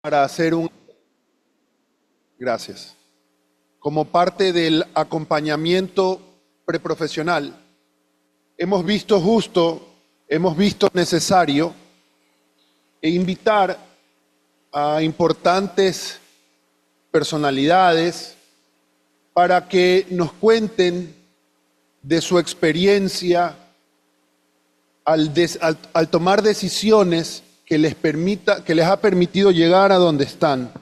para hacer un... Gracias. Como parte del acompañamiento preprofesional, hemos visto necesario invitar a importantes personalidades para que nos cuenten de su experiencia al tomar decisiones que les ha permitido llegar a donde están.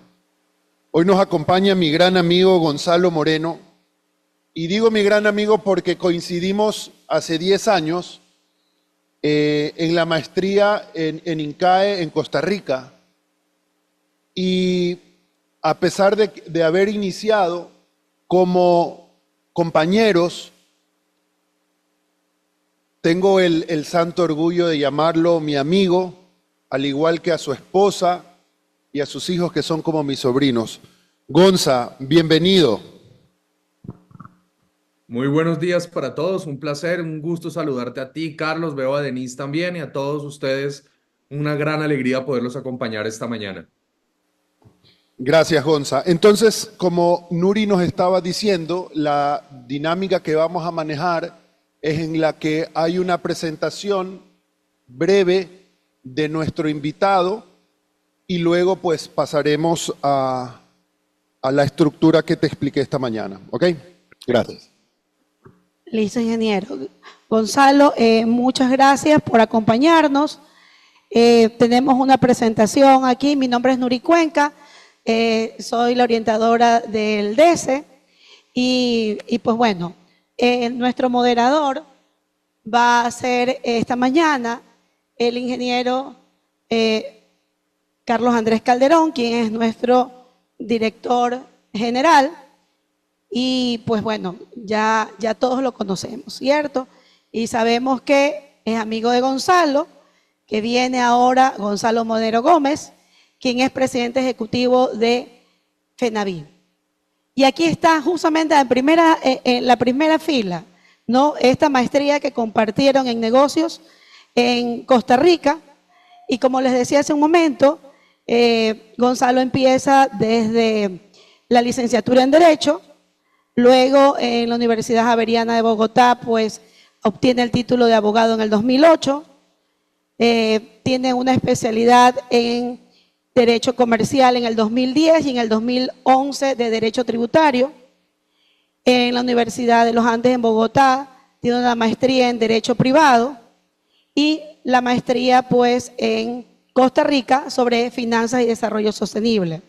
Hoy nos acompaña mi gran amigo Gonzalo Moreno, y digo mi gran amigo porque coincidimos hace 10 años en la maestría en INCAE en Costa Rica, y a pesar de haber iniciado como compañeros, tengo el santo orgullo de llamarlo mi amigo, al igual que a su esposa y a sus hijos que son como mis sobrinos. Gonza, bienvenido. Muy buenos días para todos, un placer, un gusto saludarte a ti, Carlos, veo a Denise también y a todos ustedes, una gran alegría poderlos acompañar esta mañana. Gracias, Gonza. Entonces, como Nuri nos estaba diciendo, la dinámica que vamos a manejar es en la que hay una presentación breve de nuestro invitado y luego pues pasaremos a la estructura que te expliqué esta mañana. ¿Ok? Gracias. Listo, ingeniero. Gonzalo, muchas gracias por acompañarnos. Tenemos una presentación aquí. Mi nombre es Nuri Cuenca, soy la orientadora del DESE y pues bueno, nuestro moderador va a ser esta mañana el ingeniero Carlos Andrés Calderón, quien es nuestro director general. Y pues bueno, ya todos lo conocemos, ¿cierto? Y sabemos que es amigo de Gonzalo, que viene ahora Gonzalo Monero Gómez, quien es presidente ejecutivo de FENAVIP. Y aquí está justamente en la primera fila, ¿no? Esta maestría que compartieron en negocios en Costa Rica. Y como les decía hace un momento, Gonzalo empieza desde la licenciatura en Derecho. Luego, en la Universidad Javeriana de Bogotá, pues, obtiene el título de abogado en el 2008. Tiene una especialidad en Derecho Comercial en el 2010 y en el 2011 de Derecho Tributario. En la Universidad de los Andes en Bogotá tiene una maestría en Derecho Privado y la maestría, pues, en Costa Rica sobre Finanzas y Desarrollo Sostenible.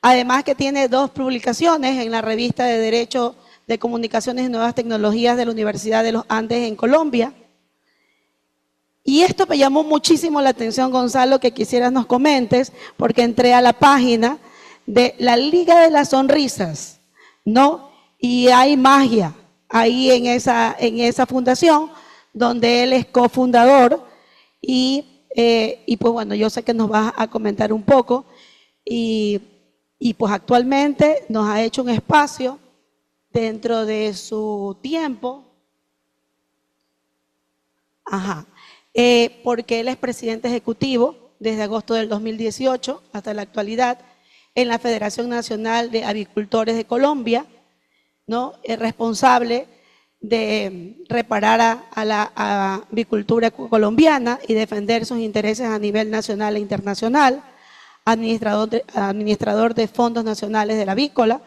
Además que tiene 2 publicaciones en la revista de Derecho de Comunicaciones y Nuevas Tecnologías de la Universidad de los Andes en Colombia. Y esto me llamó muchísimo la atención, Gonzalo, que quisieras nos comentes, porque entré a la página de la Liga de las Sonrisas, ¿no? Y hay magia ahí en esa fundación, donde él es cofundador y pues bueno, yo sé que nos vas a comentar un poco y pues actualmente nos ha hecho un espacio dentro de su tiempo, porque él es presidente ejecutivo desde agosto del 2018 hasta la actualidad en la Federación Nacional de Avicultores de Colombia, ¿no? Es responsable de reparar a la avicultura colombiana y defender sus intereses a nivel nacional e internacional. Administrador de fondos nacionales de la avícola,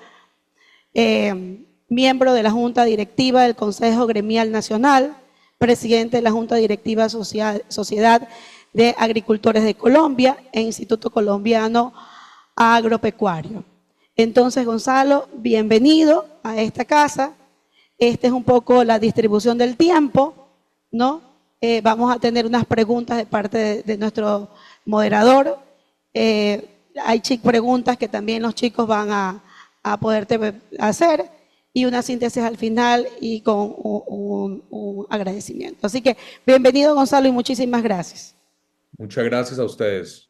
miembro de la Junta Directiva del Consejo Gremial Nacional, presidente de la Junta Directiva Sociedad de Agricultores de Colombia e Instituto Colombiano Agropecuario. Entonces, Gonzalo, bienvenido a esta casa. Esta es un poco la distribución del tiempo, ¿no? Vamos a tener unas preguntas de parte de nuestro moderador. Hay preguntas que también los chicos van a poderte hacer y una síntesis al final y con un agradecimiento. Así que bienvenido, Gonzalo, y muchísimas gracias. Muchas gracias a ustedes.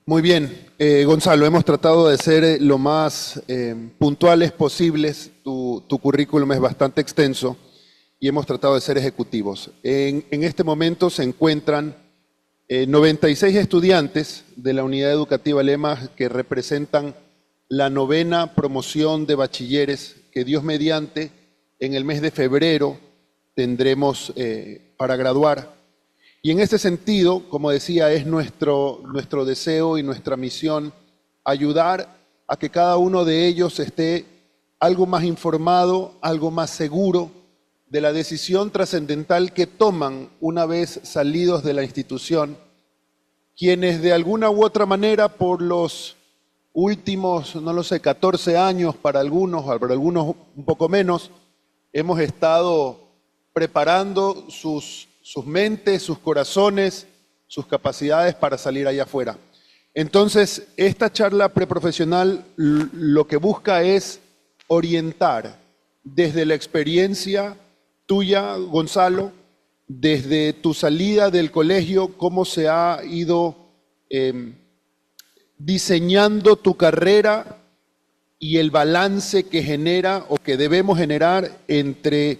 Muy bien, Gonzalo, hemos tratado de ser lo más puntuales posibles. Tu tu currículum es bastante extenso y hemos tratado de ser ejecutivos. En este momento se encuentran 96 estudiantes de la unidad educativa Lema que representan la 9ª promoción de bachilleres que Dios mediante en el mes de febrero tendremos para graduar. Y en este sentido, como decía, es nuestro deseo y nuestra misión ayudar a que cada uno de ellos esté algo más informado, algo más seguro de la decisión trascendental que toman una vez salidos de la institución, quienes de alguna u otra manera por los últimos, no lo sé, 14 años para algunos un poco menos, hemos estado preparando sus mentes, sus corazones, sus capacidades para salir allá afuera. Entonces, esta charla preprofesional lo que busca es orientar desde la experiencia tuya, Gonzalo, desde tu salida del colegio, cómo se ha ido diseñando tu carrera y el balance que genera o que debemos generar entre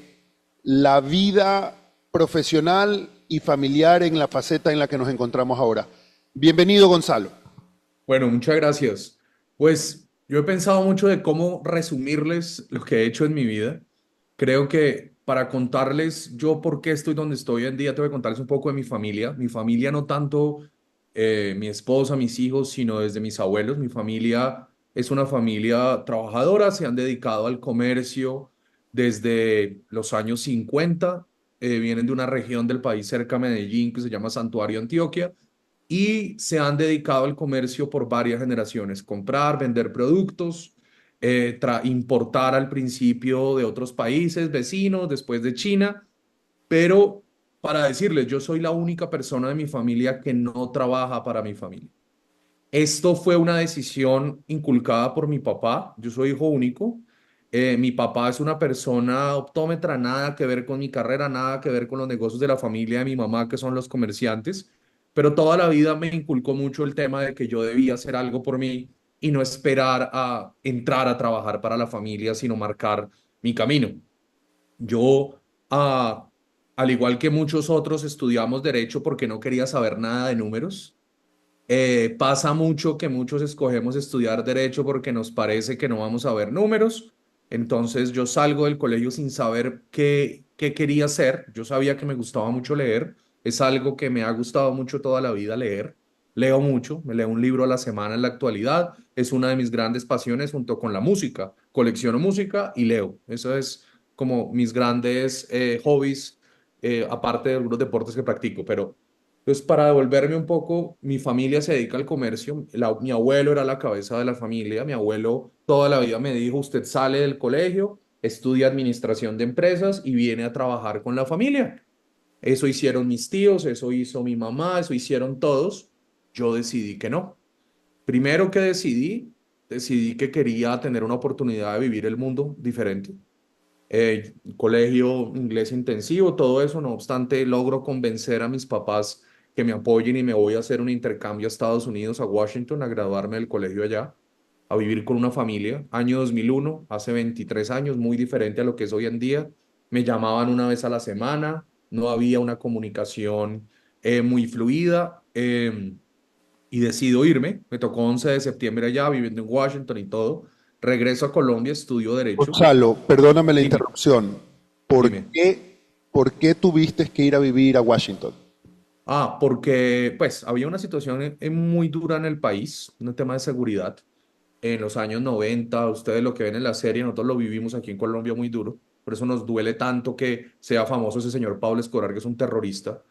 la vida profesional y familiar en la faceta en la que nos encontramos ahora. Bienvenido, Gonzalo. Bueno, muchas gracias. Pues yo he pensado mucho de cómo resumirles lo que he hecho en mi vida. Creo que para contarles yo por qué estoy donde estoy hoy en día, tengo que contarles un poco de mi familia. Mi familia no tanto mi esposa, mis hijos, sino desde mis abuelos. Mi familia es una familia trabajadora, se han dedicado al comercio desde los años 50. Vienen de una región del país cerca a Medellín que se llama Santuario, Antioquia, y se han dedicado al comercio por varias generaciones, comprar, vender productos, importar al principio de otros países vecinos, después de China, pero para decirles, yo soy la única persona de mi familia que no trabaja para mi familia. Esto fue una decisión inculcada por mi papá. Yo soy hijo único. Mi papá es una persona optómetra, nada que ver con mi carrera, nada que ver con los negocios de la familia de mi mamá, que son los comerciantes, pero toda la vida me inculcó mucho el tema de que yo debía hacer algo por mí y no esperar a entrar a trabajar para la familia, sino marcar mi camino. Yo, al igual que muchos otros, estudiamos derecho porque no quería saber nada de números. Pasa mucho que muchos escogemos estudiar derecho porque nos parece que no vamos a ver números. Entonces yo salgo del colegio sin saber qué quería hacer. Yo sabía que me gustaba mucho leer. Es algo que me ha gustado mucho toda la vida leer. Leo mucho, me leo un libro a la semana en la actualidad. Es una de mis grandes pasiones junto con la música. Colecciono música y leo. Eso es como mis grandes hobbies, aparte de algunos deportes que practico. Pero entonces, para devolverme un poco, mi familia se dedica al comercio. Mi abuelo era la cabeza de la familia. Mi abuelo toda la vida me dijo, usted sale del colegio, estudia administración de empresas y viene a trabajar con la familia. Eso hicieron mis tíos, eso hizo mi mamá, eso hicieron todos. Yo decidí que no. Primero que decidí que quería tener una oportunidad de vivir el mundo diferente. Colegio inglés intensivo, todo eso. No obstante, logro convencer a mis papás que me apoyen y me voy a hacer un intercambio a Estados Unidos, a Washington, a graduarme del colegio allá, a vivir con una familia. Año 2001, hace 23 años, muy diferente a lo que es hoy en día. Me llamaban una vez a la semana, no había una comunicación muy fluida, y decido irme. Me tocó 11 de septiembre allá, viviendo en Washington y todo. Regreso a Colombia, estudio Derecho. Gonzalo, perdóname la Dime, interrupción. dime. ¿Por qué tuviste que ir a vivir a Washington? Porque pues había una situación muy dura en el país, un tema de seguridad. En los años 90, ustedes lo que ven en la serie, nosotros lo vivimos aquí en Colombia muy duro. Por eso nos duele tanto que sea famoso ese señor Pablo Escobar, que es un terrorista.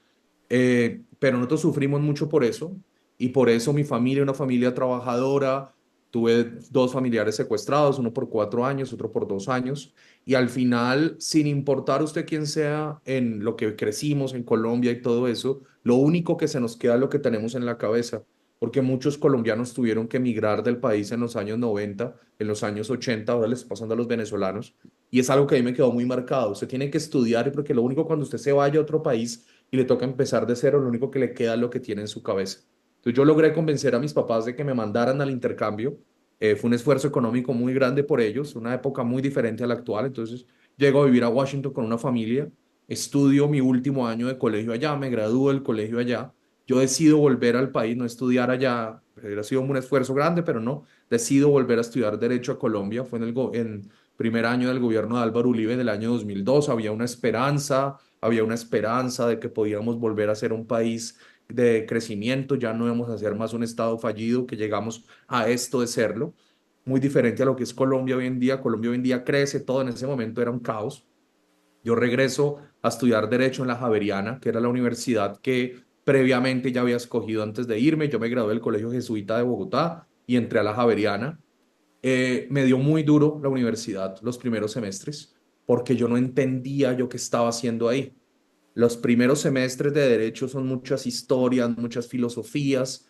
Pero nosotros sufrimos mucho por eso, y por eso mi familia, una familia trabajadora, tuve dos familiares secuestrados, uno por 4 años, otro por 2 años, y al final, sin importar usted quién sea, en lo que crecimos en Colombia y todo eso, lo único que se nos queda es lo que tenemos en la cabeza, porque muchos colombianos tuvieron que emigrar del país en los años 90, en los años 80, ahora les está pasando a los venezolanos, y es algo que a mí me quedó muy marcado. Usted tiene que estudiar, porque lo único cuando usted se vaya a otro país y le toca empezar de cero, lo único que le queda es lo que tiene en su cabeza. Entonces yo logré convencer a mis papás de que me mandaran al intercambio. Fue un esfuerzo económico muy grande por ellos, una época muy diferente a la actual. Entonces, llego a vivir a Washington con una familia, estudio mi último año de colegio allá, me gradúo del colegio allá. Yo decido volver al país, no estudiar allá. Hubiera sido un esfuerzo grande, pero no. Decido volver a estudiar Derecho a Colombia. Fue en primer año del gobierno de Álvaro Uribe del año 2002. Había una esperanza de que podíamos volver a ser un país de crecimiento, ya no íbamos a ser más un estado fallido, que llegamos a esto de serlo, muy diferente a lo que es Colombia hoy en día. Colombia hoy en día crece, todo en ese momento era un caos. Yo regreso a estudiar Derecho en la Javeriana, que era la universidad que previamente ya había escogido antes de irme. Yo me gradué del Colegio Jesuita de Bogotá y entré a la Javeriana. Me dio muy duro la universidad los primeros semestres porque yo no entendía yo qué estaba haciendo ahí. Los primeros semestres de derecho son muchas historias, muchas filosofías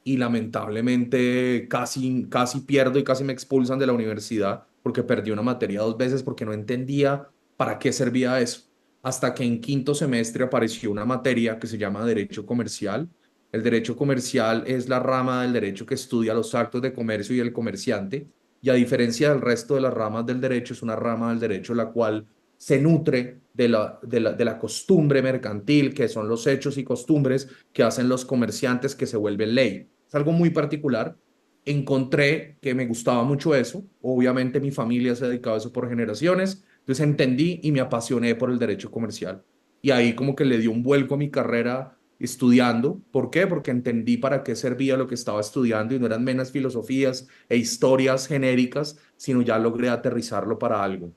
y lamentablemente casi pierdo y casi me expulsan de la universidad porque perdí una materia 2 veces porque no entendía para qué servía eso. Hasta que en quinto semestre apareció una materia que se llama Derecho Comercial. El derecho comercial es la rama del derecho que estudia los actos de comercio y el comerciante, y a diferencia del resto de las ramas del derecho, es una rama del derecho la cual se nutre de la costumbre mercantil, que son los hechos y costumbres que hacen los comerciantes que se vuelven ley. Es algo muy particular. Encontré que me gustaba mucho eso. Obviamente mi familia se ha dedicado a eso por generaciones. Entonces entendí y me apasioné por el derecho comercial. Y ahí como que le dio un vuelco a mi carrera estudiando. ¿Por qué? Porque entendí para qué servía lo que estaba estudiando y no eran meras filosofías e historias genéricas, sino ya logré aterrizarlo para algo.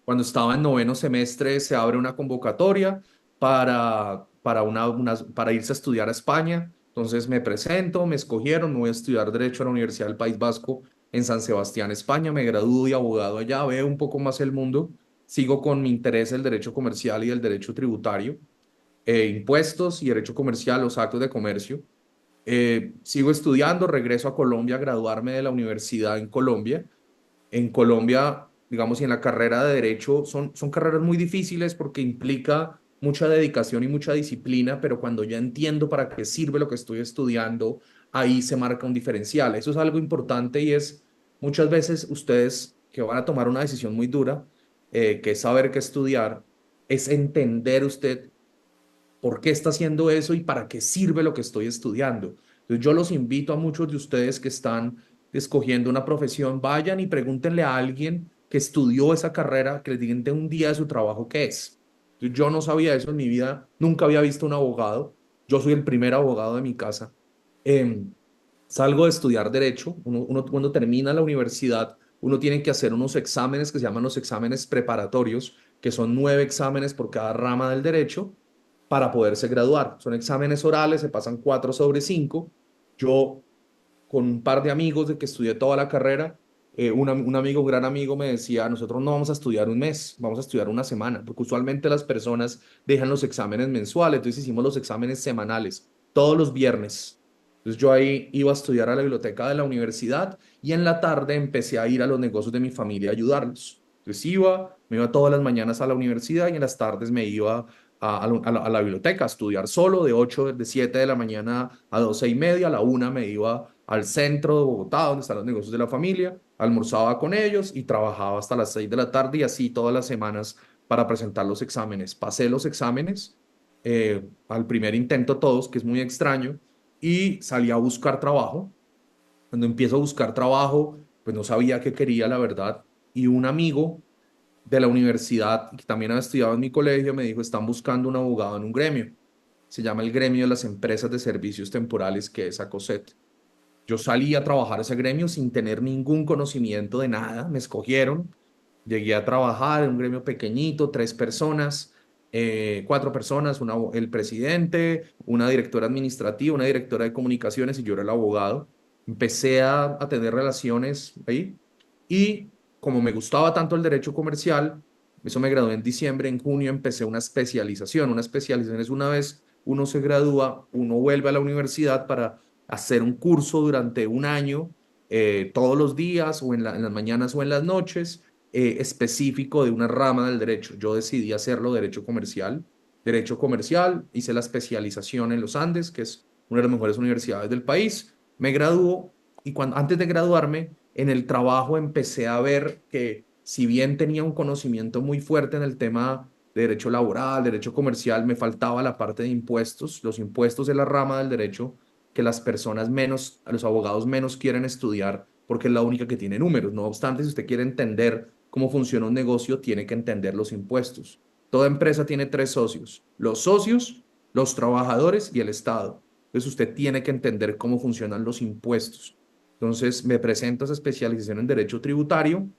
Cuando estaba en noveno semestre se abre una convocatoria para irse a estudiar a España. Entonces me presento, me escogieron, me voy a estudiar Derecho a la Universidad del País Vasco en San Sebastián, España. Me gradúo de abogado allá, veo un poco más el mundo, sigo con mi interés el derecho comercial y el derecho tributario, impuestos y derecho comercial, los actos de comercio. Sigo estudiando, regreso a Colombia a graduarme de la universidad en Colombia. En Colombia, digamos, y en la carrera de derecho son carreras muy difíciles porque implica mucha dedicación y mucha disciplina, pero cuando ya entiendo para qué sirve lo que estoy estudiando, ahí se marca un diferencial. Eso es algo importante y es muchas veces ustedes que van a tomar una decisión muy dura, que es saber qué estudiar, es entender usted por qué está haciendo eso y para qué sirve lo que estoy estudiando. Entonces yo los invito a muchos de ustedes que están escogiendo una profesión, vayan y pregúntenle a alguien que estudió esa carrera, que les digan de un día de su trabajo qué es. Entonces, yo no sabía eso en mi vida, nunca había visto un abogado, yo soy el primer abogado de mi casa. Em, Salgo de estudiar derecho, uno cuando termina la universidad, uno tiene que hacer unos exámenes que se llaman los exámenes preparatorios, que son 9 exámenes por cada rama del derecho para poderse graduar. Son exámenes orales, se pasan 4 sobre 5. Yo, con un par de amigos de que estudié toda la carrera, un amigo, un gran amigo me decía, nosotros no vamos a estudiar un mes, vamos a estudiar una semana, porque usualmente las personas dejan los exámenes mensuales, entonces hicimos los exámenes semanales, todos los viernes. Entonces yo ahí iba a estudiar a la biblioteca de la universidad y en la tarde empecé a ir a los negocios de mi familia a ayudarlos. Entonces me iba todas las mañanas a la universidad y en las tardes me iba a la biblioteca a estudiar solo de 7 de la mañana a 12:30. A la 1 me iba al centro de Bogotá, donde están los negocios de la familia, almorzaba con ellos y trabajaba hasta las 6 de la tarde y así todas las semanas para presentar los exámenes. Pasé los exámenes al primer intento todos, que es muy extraño, y salí a buscar trabajo. Cuando empiezo a buscar trabajo, pues no sabía qué quería, la verdad, y un amigo de la universidad, que también había estudiado en mi colegio, me dijo, están buscando un abogado en un gremio. Se llama el Gremio de las Empresas de Servicios Temporales, que es ACOSET. Yo salí a trabajar a ese gremio sin tener ningún conocimiento de nada, me escogieron, llegué a trabajar en un gremio pequeñito, 3 personas, 4 personas, el presidente, una directora administrativa, una directora de comunicaciones y yo era el abogado. Empecé a tener relaciones ahí y como me gustaba tanto el derecho comercial, eso me gradué en diciembre, en junio empecé una especialización. Una especialización es una vez uno se gradúa, uno vuelve a la universidad para hacer un curso durante un año, todos los días o en las mañanas o en las noches, específico de una rama del derecho. Yo decidí hacerlo derecho comercial. Derecho comercial, hice la especialización en los Andes, que es una de las mejores universidades del país. Me graduó y antes de graduarme, en el trabajo empecé a ver que si bien tenía un conocimiento muy fuerte en el tema de derecho laboral, derecho comercial, me faltaba la parte de impuestos. Los impuestos es la rama del derecho que las personas menos, a los abogados menos quieren estudiar porque es la única que tiene números. No obstante, si usted quiere entender cómo funciona un negocio, tiene que entender los impuestos. Toda empresa tiene tres socios: los socios, los trabajadores y el Estado. Entonces usted tiene que entender cómo funcionan los impuestos. Entonces me presento a esa especialización en derecho tributario,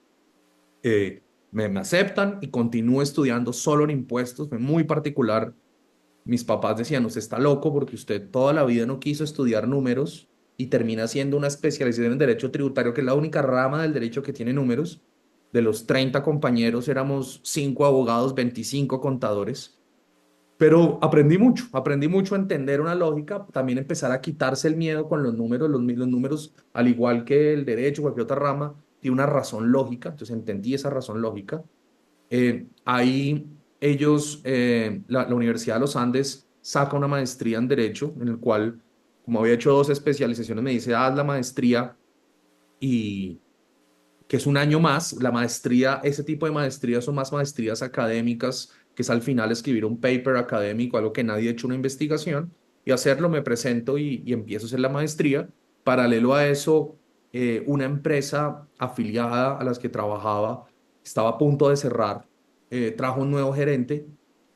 me aceptan y continúo estudiando solo en impuestos. Fue muy particular. Mis papás decían, usted está loco porque usted toda la vida no quiso estudiar números y termina haciendo una especialización en derecho tributario, que es la única rama del derecho que tiene números. De los 30 compañeros éramos 5 abogados, 25 contadores. Pero aprendí mucho a entender una lógica, también empezar a quitarse el miedo con los números. Los números, al igual que el derecho o cualquier otra rama, tiene una razón lógica. Entonces entendí esa razón lógica. Ahí ellos, la Universidad de los Andes saca una maestría en Derecho, en el cual, como había hecho dos especializaciones, me dice, haz la maestría, y que es un año más. La maestría, ese tipo de maestrías son más maestrías académicas, que es al final escribir un paper académico, algo que nadie ha hecho una investigación, y hacerlo. Me presento y empiezo a hacer la maestría. Paralelo a eso, una empresa afiliada a las que trabajaba estaba a punto de cerrar, trajo un nuevo gerente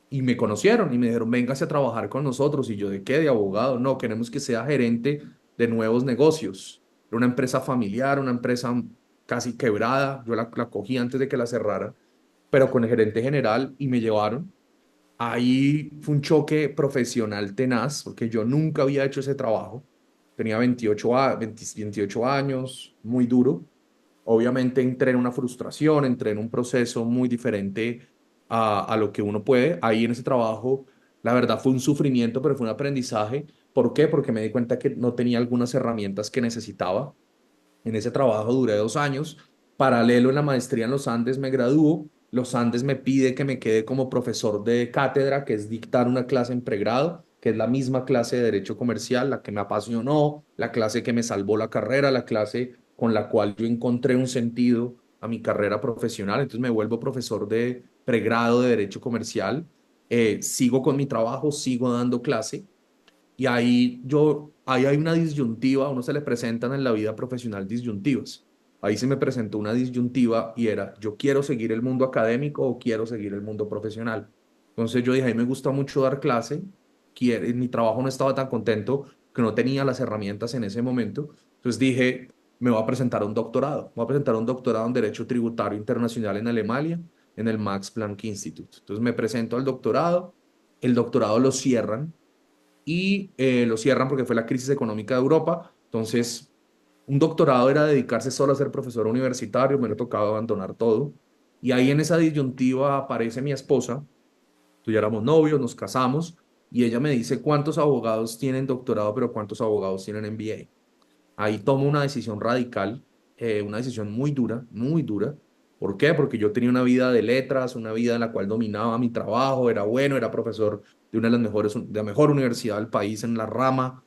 y me conocieron y me dijeron, véngase a trabajar con nosotros. Y yo, ¿de qué? ¿De abogado? No, queremos que sea gerente de nuevos negocios. Era una empresa familiar, una empresa casi quebrada. Yo la cogí antes de que la cerrara, pero con el gerente general, y me llevaron. Ahí fue un choque profesional tenaz, porque yo nunca había hecho ese trabajo. Tenía 28 años, muy duro. Obviamente entré en una frustración, entré en un proceso muy diferente a lo que uno puede. Ahí en ese trabajo, la verdad fue un sufrimiento, pero fue un aprendizaje. ¿Por qué? Porque me di cuenta que no tenía algunas herramientas que necesitaba. En ese trabajo duré 2 años. Paralelo, en la maestría en los Andes me gradúo. Los Andes me pide que me quede como profesor de cátedra, que es dictar una clase en pregrado, que es la misma clase de Derecho Comercial, la que me apasionó, la clase que me salvó la carrera, la clase con la cual yo encontré un sentido a mi carrera profesional. Entonces me vuelvo profesor de pregrado de Derecho Comercial. Sigo con mi trabajo, sigo dando clase, y ahí hay una disyuntiva. A uno se le presentan en la vida profesional disyuntivas. Ahí se me presentó una disyuntiva y era, ¿yo quiero seguir el mundo académico o quiero seguir el mundo profesional? Entonces yo dije, a mí me gusta mucho dar clase, en mi trabajo no estaba tan contento, que no tenía las herramientas en ese momento. Entonces dije, me voy a presentar a un doctorado. Voy a presentar un doctorado en Derecho Tributario Internacional en Alemania, en el Max Planck Institute. Entonces me presento al doctorado, el doctorado lo cierran, y lo cierran porque fue la crisis económica de Europa. Entonces, un doctorado era dedicarse solo a ser profesor universitario. Me lo tocaba abandonar todo. Y ahí en esa disyuntiva aparece mi esposa. Tú ya éramos novios, nos casamos, y ella me dice, ¿cuántos abogados tienen doctorado, pero cuántos abogados tienen MBA? Ahí tomo una decisión radical, una decisión muy dura, muy dura. ¿Por qué? Porque yo tenía una vida de letras, una vida en la cual dominaba mi trabajo, era bueno, era profesor de una de las mejores, de la mejor universidad del país en la rama.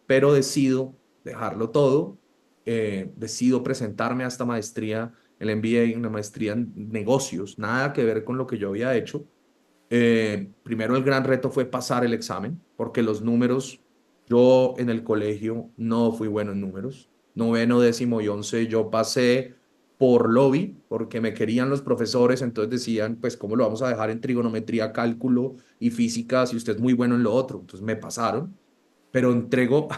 Pero decido dejarlo todo, decido presentarme a esta maestría, el MBA, una maestría en negocios, nada que ver con lo que yo había hecho. Primero el gran reto fue pasar el examen, porque los números, yo en el colegio no fui bueno en números. Noveno, décimo y once yo pasé por lobby, porque me querían los profesores. Entonces decían, pues, ¿cómo lo vamos a dejar en trigonometría, cálculo y física si usted es muy bueno en lo otro? Entonces me pasaron, pero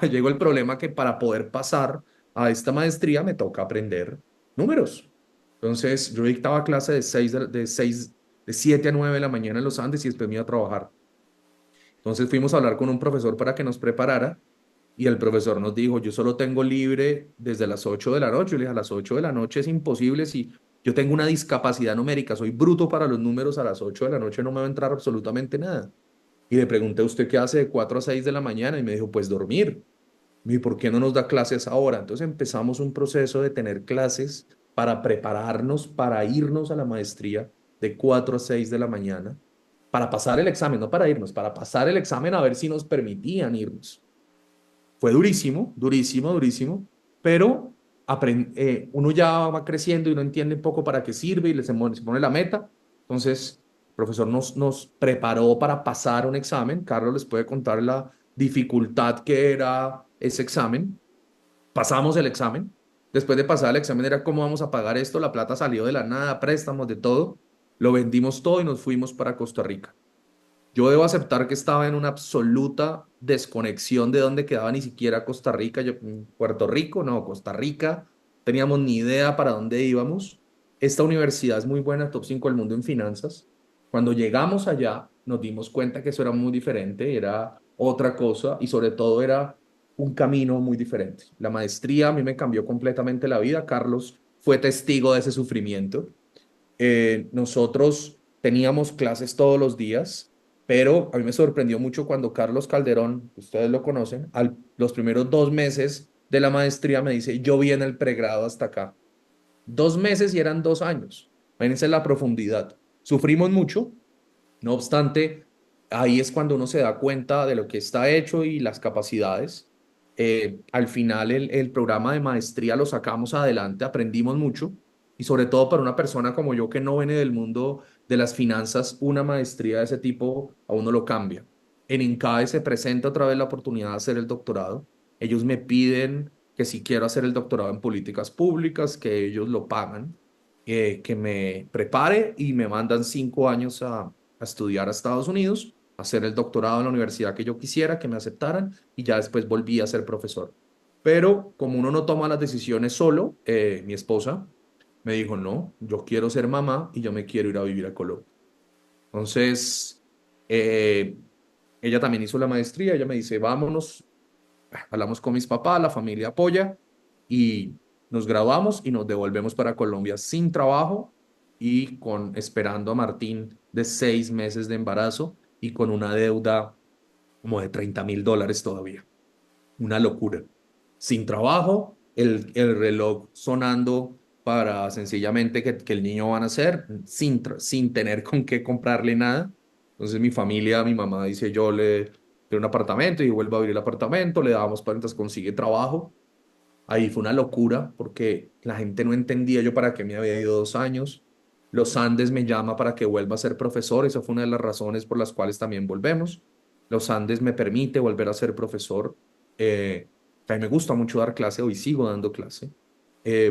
llegó el problema que para poder pasar a esta maestría me toca aprender números. Entonces yo dictaba clase de 7 a 9 de la mañana en los Andes, y después me iba a trabajar. Entonces fuimos a hablar con un profesor para que nos preparara, y el profesor nos dijo, yo solo tengo libre desde las 8 de la noche. Yo le dije, a las 8 de la noche es imposible, si yo tengo una discapacidad numérica, soy bruto para los números, a las 8 de la noche no me va a entrar absolutamente nada. Y le pregunté, ¿usted qué hace de 4 a 6 de la mañana? Y me dijo, pues dormir. ¿Y por qué no nos da clases ahora? Entonces empezamos un proceso de tener clases para prepararnos para irnos a la maestría de 4 a 6 de la mañana, para pasar el examen, no para irnos, para pasar el examen, a ver si nos permitían irnos. Fue durísimo, durísimo, durísimo, pero uno ya va creciendo y uno entiende un poco para qué sirve y se pone la meta. Entonces, el profesor nos preparó para pasar un examen. Carlos les puede contar la dificultad que era ese examen. Pasamos el examen. Después de pasar el examen era cómo vamos a pagar esto. La plata salió de la nada, préstamos, de todo. Lo vendimos todo y nos fuimos para Costa Rica. Yo debo aceptar que estaba en una absoluta desconexión de dónde quedaba ni siquiera Costa Rica. Puerto Rico, no, Costa Rica. Teníamos ni idea para dónde íbamos. Esta universidad es muy buena, top 5 del mundo en finanzas. Cuando llegamos allá, nos dimos cuenta que eso era muy diferente, era otra cosa y sobre todo era un camino muy diferente. La maestría a mí me cambió completamente la vida. Carlos fue testigo de ese sufrimiento. Nosotros teníamos clases todos los días, pero a mí me sorprendió mucho cuando Carlos Calderón, ustedes lo conocen, los primeros 2 meses de la maestría me dice, yo vi en el pregrado hasta acá. 2 meses y eran 2 años. Imagínense la profundidad. Sufrimos mucho, no obstante, ahí es cuando uno se da cuenta de lo que está hecho y las capacidades. Al final el programa de maestría lo sacamos adelante, aprendimos mucho y sobre todo para una persona como yo que no viene del mundo de las finanzas, una maestría de ese tipo a uno lo cambia. En INCAE se presenta otra vez la oportunidad de hacer el doctorado. Ellos me piden que si quiero hacer el doctorado en políticas públicas, que ellos lo pagan, que me prepare y me mandan 5 años a estudiar a Estados Unidos, a hacer el doctorado en la universidad que yo quisiera, que me aceptaran, y ya después volví a ser profesor. Pero como uno no toma las decisiones solo, mi esposa me dijo, no, yo quiero ser mamá y yo me quiero ir a vivir a Colombia. Entonces, eh, ella también hizo la maestría, ella me dice, vámonos, hablamos con mis papás, la familia apoya y nos graduamos y nos devolvemos para Colombia sin trabajo y esperando a Martín de 6 meses de embarazo y con una deuda como de $30.000 todavía. Una locura. Sin trabajo, el reloj sonando para sencillamente que el niño va a nacer sin tener con qué comprarle nada. Entonces mi familia, mi mamá dice, yo le doy un apartamento y vuelvo a abrir el apartamento, le damos para mientras consigue trabajo. Ahí fue una locura porque la gente no entendía yo para qué me había ido 2 años. Los Andes me llama para que vuelva a ser profesor. Esa fue una de las razones por las cuales también volvemos. Los Andes me permite volver a ser profesor. A mí me gusta mucho dar clase, hoy sigo dando clase.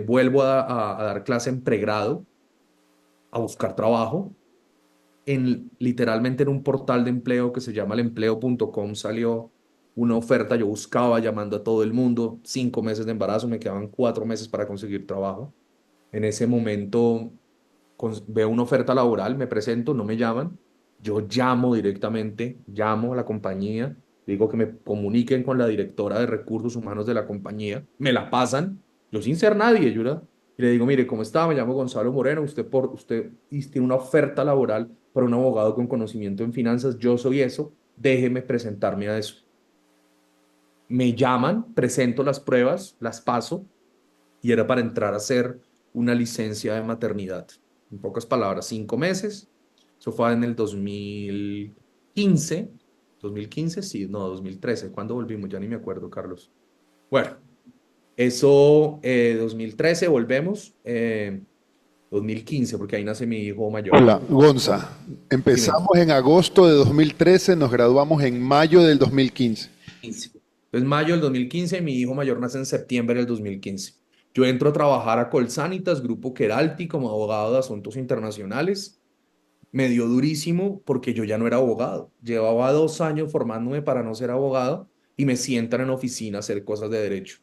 Vuelvo a dar clase en pregrado, a buscar trabajo. Literalmente en un portal de empleo que se llama elempleo.com salió una oferta. Yo buscaba llamando a todo el mundo, 5 meses de embarazo, me quedaban 4 meses para conseguir trabajo. En ese momento veo una oferta laboral, me presento, no me llaman. Yo llamo directamente, llamo a la compañía, digo que me comuniquen con la directora de recursos humanos de la compañía, me la pasan, yo sin ser nadie, yo y le digo, mire, ¿cómo está? Me llamo Gonzalo Moreno, usted tiene una oferta laboral para un abogado con conocimiento en finanzas, yo soy eso, déjeme presentarme a eso. Me llaman, presento las pruebas, las paso y era para entrar a hacer una licencia de maternidad. En pocas palabras, 5 meses. Eso fue en el 2015. 2015, sí, no, 2013. ¿Cuándo volvimos? Ya ni me acuerdo, Carlos. Bueno, eso, 2013 volvemos. 2015, porque ahí nace mi hijo mayor. Hola, Gonza. Dime. Empezamos en agosto de 2013, nos graduamos en mayo del 2015. 15. Entonces, mayo del 2015, mi hijo mayor nace en septiembre del 2015. Yo entro a trabajar a Colsanitas, Grupo Queralty, como abogado de asuntos internacionales. Me dio durísimo porque yo ya no era abogado. Llevaba 2 años formándome para no ser abogado y me sientan en oficina a hacer cosas de derecho.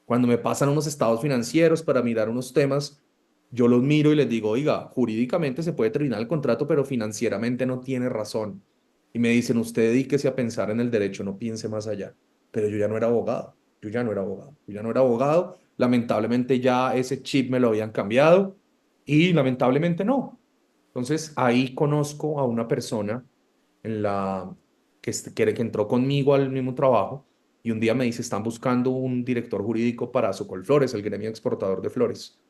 Cuando me pasan unos estados financieros para mirar unos temas, yo los miro y les digo, oiga, jurídicamente se puede terminar el contrato, pero financieramente no tiene razón. Y me dicen, usted dedíquese a pensar en el derecho, no piense más allá. Pero yo ya no era abogado, yo ya no era abogado, yo ya no era abogado. Lamentablemente ya ese chip me lo habían cambiado y lamentablemente no. Entonces ahí conozco a una persona en que entró conmigo al mismo trabajo y un día me dice, están buscando un director jurídico para Socolflores, el gremio exportador de flores.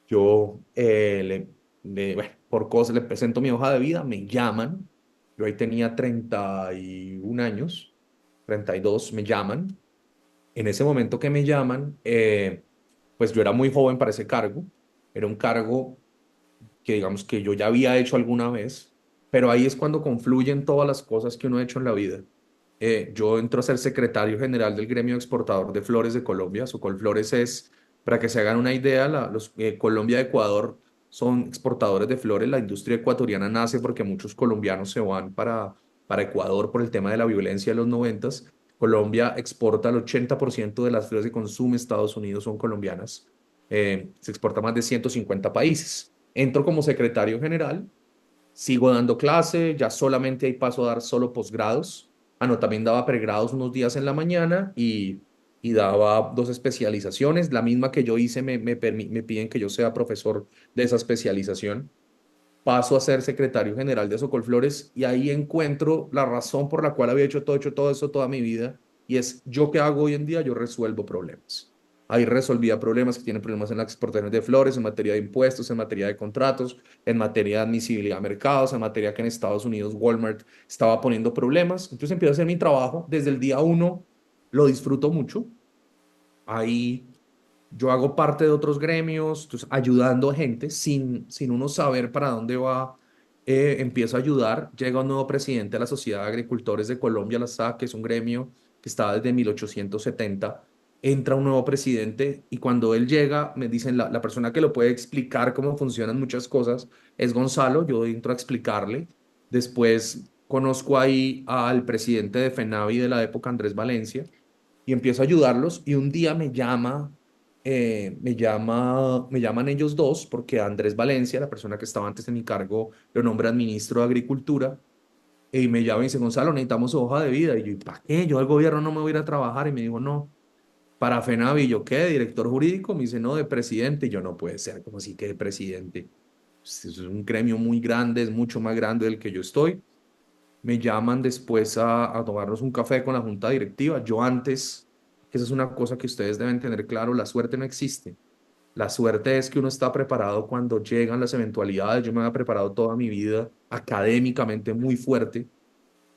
Yo, bueno, por cosas, le presento mi hoja de vida, me llaman. Yo ahí tenía 31 años, 32, me llaman. En ese momento que me llaman, pues yo era muy joven para ese cargo. Era un cargo que digamos que yo ya había hecho alguna vez, pero ahí es cuando confluyen todas las cosas que uno ha hecho en la vida. Yo entro a ser secretario general del gremio exportador de flores de Colombia. Socolflores es, para que se hagan una idea, Colombia y Ecuador son exportadores de flores. La industria ecuatoriana nace porque muchos colombianos se van para Ecuador por el tema de la violencia de los noventas. Colombia exporta el 80% de las flores que consume Estados Unidos son colombianas. Se exporta a más de 150 países. Entro como secretario general, sigo dando clase, ya solamente ahí paso a dar solo posgrados. Ah, no, también daba pregrados unos días en la mañana y daba dos especializaciones. La misma que yo hice, me piden que yo sea profesor de esa especialización. Paso a ser secretario general de Socolflores y ahí encuentro la razón por la cual había hecho todo eso toda mi vida y es yo qué hago hoy en día, yo resuelvo problemas. Ahí resolvía problemas que tienen problemas en las exportaciones de flores, en materia de impuestos, en materia de contratos, en materia de admisibilidad a mercados, en materia que en Estados Unidos Walmart estaba poniendo problemas. Entonces empiezo a hacer mi trabajo. Desde el día uno lo disfruto mucho. Ahí yo hago parte de otros gremios, entonces, ayudando a gente sin uno saber para dónde va. Empiezo a ayudar. Llega un nuevo presidente de la Sociedad de Agricultores de Colombia, la SAC, que es un gremio que está desde 1870. Entra un nuevo presidente y cuando él llega, me dicen, la persona que lo puede explicar cómo funcionan muchas cosas es Gonzalo. Yo entro a explicarle. Después conozco ahí al presidente de FENAVI de la época, Andrés Valencia, y empiezo a ayudarlos y un día me llaman ellos dos porque Andrés Valencia, la persona que estaba antes en mi cargo, lo nombran ministro de Agricultura y me llama y dice, Gonzalo, necesitamos su hoja de vida. Y yo, ¿y para qué? Yo al gobierno no me voy a ir a trabajar. Y me dijo, no, para FENAVI. Y yo, ¿qué? ¿Director jurídico? Me dice, no, de presidente. Y yo, no puede ser, como así que de presidente? Pues, eso es un gremio muy grande, es mucho más grande del que yo estoy. Me llaman después a tomarnos un café con la junta directiva. Yo antes, que esa es una cosa que ustedes deben tener claro, la suerte no existe. La suerte es que uno está preparado cuando llegan las eventualidades. Yo me había preparado toda mi vida académicamente muy fuerte.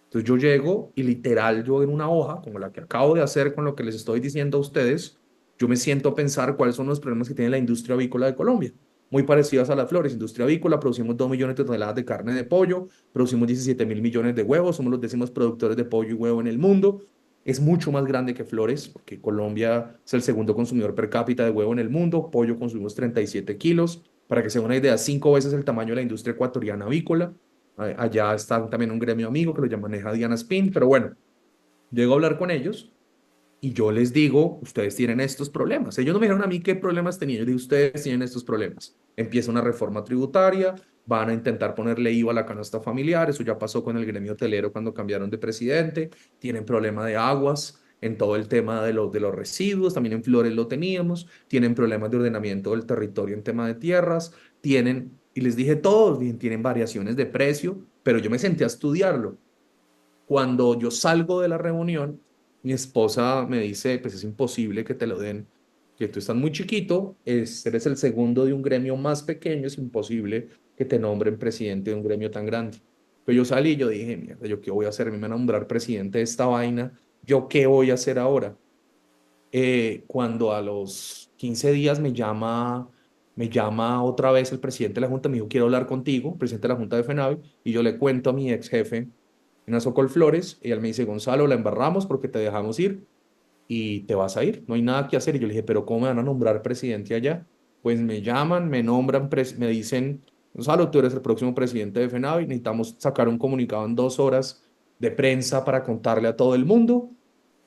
Entonces yo llego y literal, yo en una hoja, como la que acabo de hacer con lo que les estoy diciendo a ustedes, yo me siento a pensar cuáles son los problemas que tiene la industria avícola de Colombia. Muy parecidas a las flores. Industria avícola, producimos 2 millones de toneladas de carne de pollo, producimos 17 mil millones de huevos, somos los décimos productores de pollo y huevo en el mundo. Es mucho más grande que flores, porque Colombia es el segundo consumidor per cápita de huevo en el mundo. Pollo consumimos 37 kilos. Para que se den una idea, 5 veces el tamaño de la industria ecuatoriana avícola. Allá está también un gremio amigo que lo maneja Diana Spin, pero bueno, llego a hablar con ellos y yo les digo, ustedes tienen estos problemas. Ellos no me dijeron a mí qué problemas tenían, yo digo, ustedes tienen estos problemas. Empieza una reforma tributaria, van a intentar ponerle IVA a la canasta familiar, eso ya pasó con el gremio hotelero cuando cambiaron de presidente, tienen problema de aguas en todo el tema de los residuos, también en Flores lo teníamos, tienen problemas de ordenamiento del territorio en tema de tierras, y les dije todos, bien, tienen variaciones de precio, pero yo me senté a estudiarlo. Cuando yo salgo de la reunión, mi esposa me dice, pues es imposible que te lo den, que tú estás muy chiquito, eres el segundo de un gremio más pequeño, es imposible que te nombren presidente de un gremio tan grande. Pero yo salí y yo dije, mierda, ¿yo qué voy a hacer? Me van a nombrar presidente de esta vaina, ¿yo qué voy a hacer ahora? Cuando a los 15 días me llama otra vez el presidente de la Junta, me dijo, quiero hablar contigo, presidente de la Junta de FENAVI, y yo le cuento a mi ex jefe en Azocol Flores, y él me dice, Gonzalo, la embarramos porque te dejamos ir y te vas a ir, no hay nada que hacer. Y yo le dije, pero ¿cómo me van a nombrar presidente allá? Pues me llaman, me nombran, me dicen, Gonzalo, tú eres el próximo presidente de FENAVI, necesitamos sacar un comunicado en 2 horas de prensa para contarle a todo el mundo.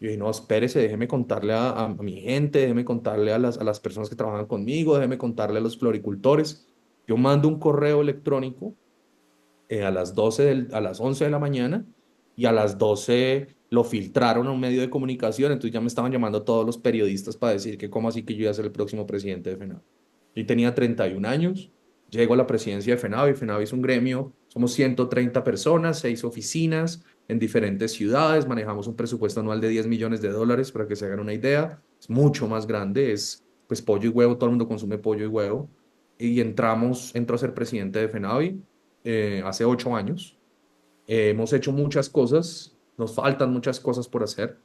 Yo dije, no, espérese, déjeme contarle a mi gente, déjeme contarle a las personas que trabajan conmigo, déjeme contarle a los floricultores. Yo mando un correo electrónico a las 11 de la mañana y a las 12 lo filtraron a un medio de comunicación, entonces ya me estaban llamando todos los periodistas para decir que cómo así que yo iba a ser el próximo presidente de FENAVI. Yo tenía 31 años, llego a la presidencia de FENAVI. FENAVI es un gremio, somos 130 personas, 6 oficinas en diferentes ciudades, manejamos un presupuesto anual de 10 millones de dólares para que se hagan una idea, es mucho más grande, es pues pollo y huevo, todo el mundo consume pollo y huevo, y entro a ser presidente de FENAVI hace 8 años. Hemos hecho muchas cosas, nos faltan muchas cosas por hacer.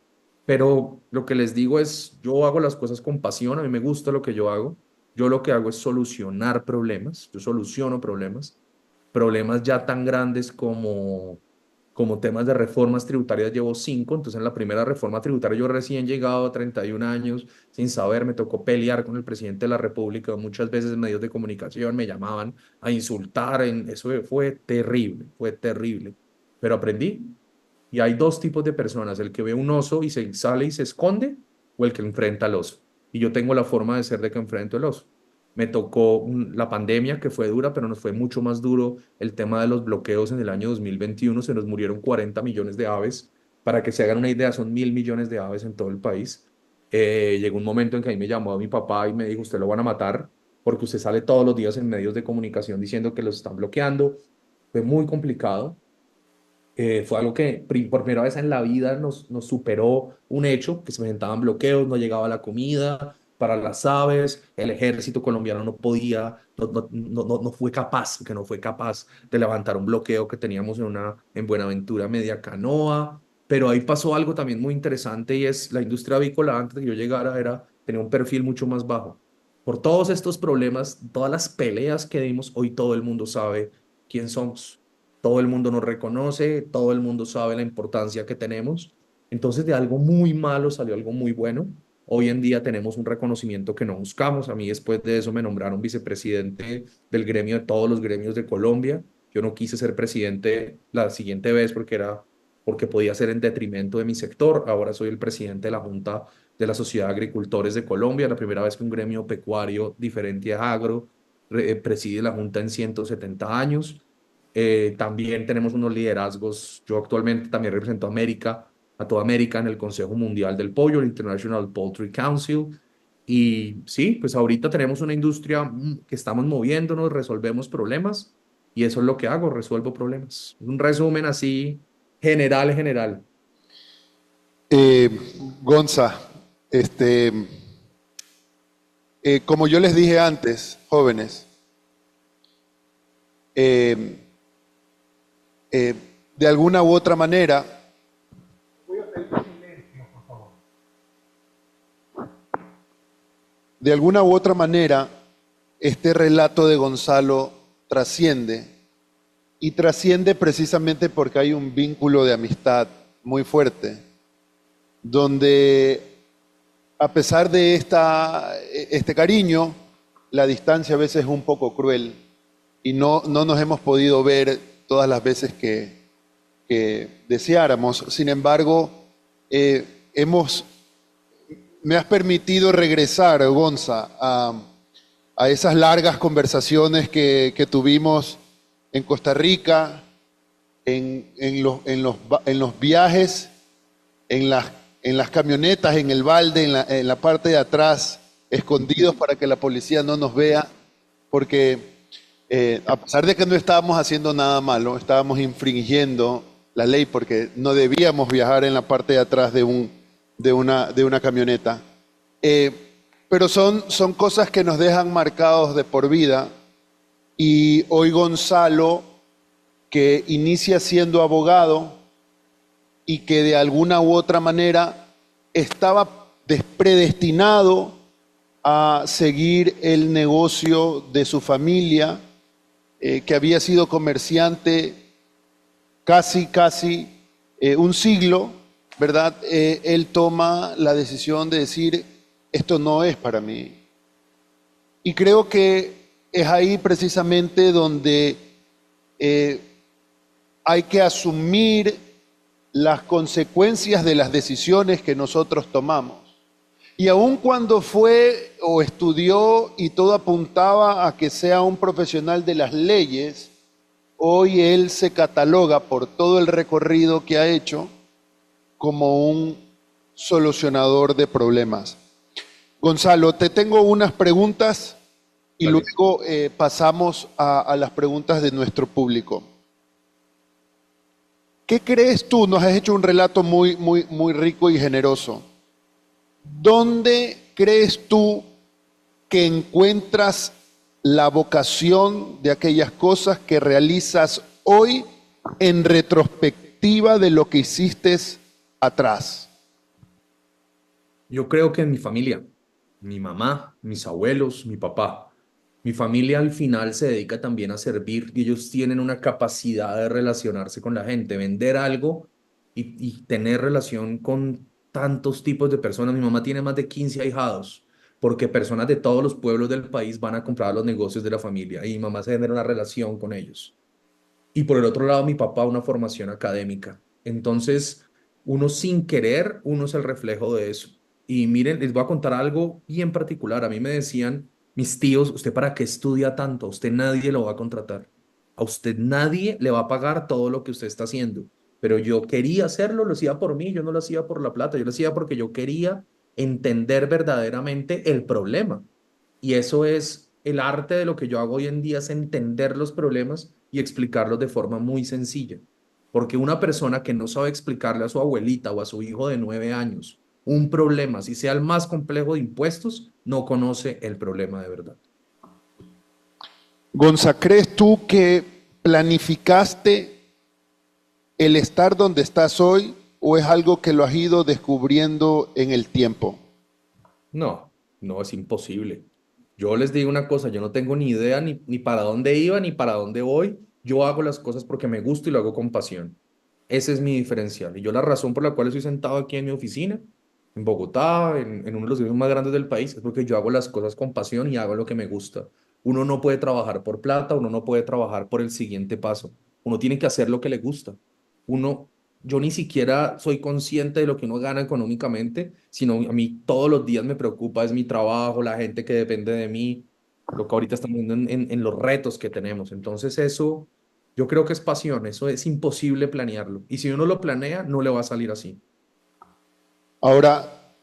Pero lo que les digo es, yo hago las cosas con pasión, a mí me gusta lo que yo hago. Yo lo que hago es solucionar problemas, yo soluciono problemas ya tan grandes como temas de reformas tributarias llevo 5, entonces en la primera reforma tributaria yo recién llegado a 31 años, sin saber, me tocó pelear con el presidente de la República, muchas veces medios de comunicación me llamaban a insultar, eso fue terrible, pero aprendí. Y hay dos tipos de personas, el que ve un oso y se sale y se esconde, o el que enfrenta al oso. Y yo tengo la forma de ser de que enfrento el oso. Me tocó la pandemia, que fue dura, pero nos fue mucho más duro el tema de los bloqueos en el año 2021. Se nos murieron 40 millones de aves. Para que se hagan una idea, son 1.000 millones de aves en todo el país. Llegó un momento en que ahí me llamó a mi papá y me dijo, usted lo van a matar porque usted sale todos los días en medios de comunicación diciendo que los están bloqueando. Fue muy complicado. Fue algo que por primera vez en la vida nos superó un hecho, que se presentaban bloqueos, no llegaba la comida para las aves, el ejército colombiano no podía, no fue capaz, que no fue capaz de levantar un bloqueo que teníamos en Buenaventura Media Canoa, pero ahí pasó algo también muy interesante y es la industria avícola antes de que yo llegara tenía un perfil mucho más bajo. Por todos estos problemas, todas las peleas que dimos, hoy todo el mundo sabe quién somos. Todo el mundo nos reconoce, todo el mundo sabe la importancia que tenemos. Entonces, de algo muy malo salió algo muy bueno. Hoy en día tenemos un reconocimiento que no buscamos. A mí después de eso me nombraron vicepresidente del gremio de todos los gremios de Colombia. Yo no quise ser presidente la siguiente vez porque podía ser en detrimento de mi sector. Ahora soy el presidente de la Junta de la Sociedad de Agricultores de Colombia, la primera vez que un gremio pecuario diferente a agro preside la Junta en 170 años. También tenemos unos liderazgos. Yo actualmente también represento a América, a toda América en el Consejo Mundial del Pollo, el International Poultry Council. Y sí, pues ahorita tenemos una industria que estamos moviéndonos, resolvemos problemas y eso es lo que hago, resuelvo problemas. Un resumen así general. Eh, Gonza, como yo les dije antes, jóvenes, eh, de alguna u otra manera, de alguna u otra manera, este relato de Gonzalo trasciende y trasciende precisamente porque hay un vínculo de amistad muy fuerte, donde a pesar de este cariño, la distancia a veces es un poco cruel y no nos hemos podido ver todas las veces que deseáramos. Sin embargo, me has permitido regresar, Gonza, a esas largas conversaciones que tuvimos en Costa Rica, en los viajes, en las camionetas, en el balde, en la parte de atrás, escondidos para que la policía no nos vea, porque a pesar de que no estábamos haciendo nada malo, estábamos infringiendo la ley porque no debíamos viajar en la parte de atrás de una camioneta. Pero son cosas que nos dejan marcados de por vida. Y hoy Gonzalo, que inicia siendo abogado y que de alguna u otra manera estaba predestinado a seguir el negocio de su familia, que había sido comerciante casi un siglo, ¿verdad? Él toma la decisión de decir, esto no es para mí. Y creo que es ahí precisamente donde hay que asumir las consecuencias de las decisiones que nosotros tomamos. Y aun cuando fue o estudió y todo apuntaba a que sea un profesional de las leyes, hoy él se cataloga por todo el recorrido que ha hecho como un solucionador de problemas. Gonzalo, te tengo unas preguntas y Vale. luego pasamos a las preguntas de nuestro público. ¿Qué crees tú? Nos has hecho un relato muy rico y generoso. ¿Dónde crees tú que encuentras la vocación de aquellas cosas que realizas hoy en retrospectiva de lo que hiciste atrás? Yo creo que en mi familia, mi mamá, mis abuelos, mi papá, mi familia al final se dedica también a servir y ellos tienen una capacidad de relacionarse con la gente, vender algo y tener relación con tantos tipos de personas. Mi mamá tiene más de 15 ahijados porque personas de todos los pueblos del país van a comprar los negocios de la familia y mi mamá se genera una relación con ellos. Y por el otro lado, mi papá una formación académica. Entonces, uno sin querer, uno es el reflejo de eso. Y miren, les voy a contar algo bien particular. A mí me decían mis tíos, ¿usted para qué estudia tanto? A usted nadie lo va a contratar. A usted nadie le va a pagar todo lo que usted está haciendo. Pero yo quería hacerlo, lo hacía por mí, yo no lo hacía por la plata, yo lo hacía porque yo quería entender verdaderamente el problema. Y eso es el arte de lo que yo hago hoy en día, es entender los problemas y explicarlos de forma muy sencilla. Porque una persona que no sabe explicarle a su abuelita o a su hijo de 9 años un problema, si sea el más complejo de impuestos, no conoce el problema de verdad. Gonza, ¿crees tú que planificaste el estar donde estás hoy o es algo que lo has ido descubriendo en el tiempo? No, no es imposible. Yo les digo una cosa, yo no tengo ni idea ni para dónde iba ni para dónde voy. Yo hago las cosas porque me gusta y lo hago con pasión. Ese es mi diferencial. Y yo la razón por la cual estoy sentado aquí en mi oficina, en Bogotá, en uno de los edificios más grandes del país, es porque yo hago las cosas con pasión y hago lo que me gusta. Uno no puede trabajar por plata, uno no puede trabajar por el siguiente paso. Uno tiene que hacer lo que le gusta. Uno, yo ni siquiera soy consciente de lo que uno gana económicamente, sino a mí todos los días me preocupa, es mi trabajo, la gente que depende de mí, lo que ahorita estamos viendo en los retos que tenemos. Entonces eso, yo creo que es pasión, eso es imposible planearlo. Y si uno lo planea, no le va a salir así. Ahora,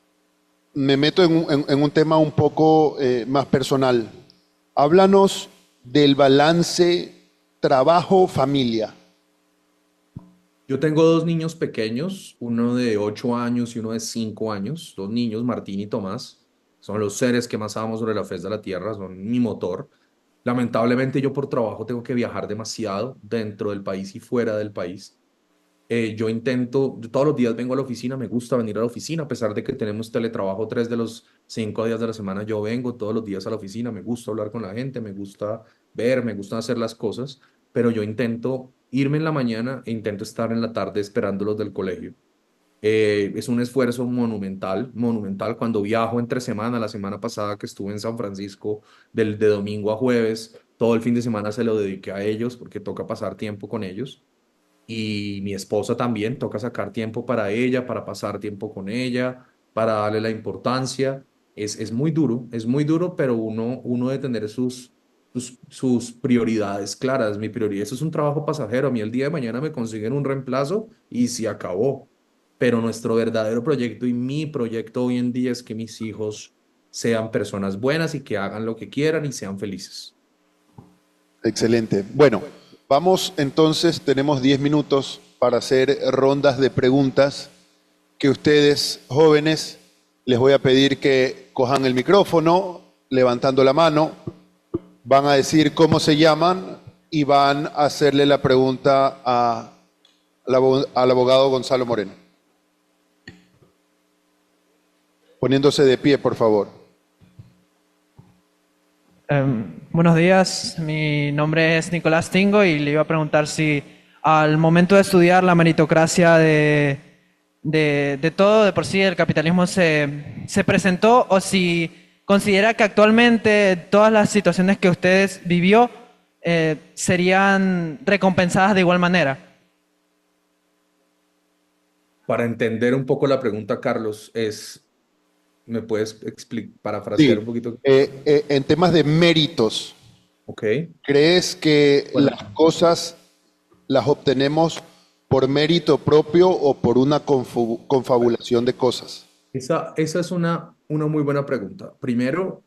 me meto en un tema un poco más personal. Háblanos del balance trabajo-familia. Yo tengo dos niños pequeños, uno de 8 años y uno de 5 años, dos niños, Martín y Tomás. Son los seres que más amamos sobre la faz de la tierra, son mi motor. Lamentablemente yo por trabajo tengo que viajar demasiado dentro del país y fuera del país. Yo todos los días vengo a la oficina, me gusta venir a la oficina, a pesar de que tenemos teletrabajo 3 de los 5 días de la semana, yo vengo todos los días a la oficina, me gusta hablar con la gente, me gusta ver, me gusta hacer las cosas, pero yo intento irme en la mañana e intento estar en la tarde esperándolos del colegio. Es un esfuerzo monumental, monumental. Cuando viajo entre semana, la semana pasada que estuve en San Francisco, de domingo a jueves, todo el fin de semana se lo dediqué a ellos porque toca pasar tiempo con ellos. Y mi esposa también, toca sacar tiempo para ella, para pasar tiempo con ella, para darle la importancia. Es muy duro, pero uno debe tener sus prioridades claras. Mi prioridad, eso es un trabajo pasajero. A mí el día de mañana me consiguen un reemplazo y se acabó. Pero nuestro verdadero proyecto y mi proyecto hoy en día es que mis hijos sean personas buenas y que hagan lo que quieran y sean felices. Excelente. Bueno, vamos entonces, tenemos 10 minutos para hacer rondas de preguntas que ustedes, jóvenes, les voy a pedir que cojan el micrófono, levantando la mano, van a decir cómo se llaman y van a hacerle la pregunta al abogado Gonzalo Moreno. Poniéndose de pie, por favor. Buenos días, mi nombre es Nicolás Tingo y le iba a preguntar si al momento de estudiar la meritocracia de todo, de por sí el capitalismo se presentó, o si considera que actualmente todas las situaciones que ustedes vivió serían recompensadas de igual manera. Para entender un poco la pregunta, Carlos, ¿me puedes parafrasear Sí, un poquito? en temas de méritos, Ok. ¿crees que Bueno, las cosas las obtenemos por mérito propio o por una confabulación de cosas? esa es una muy buena pregunta. Primero,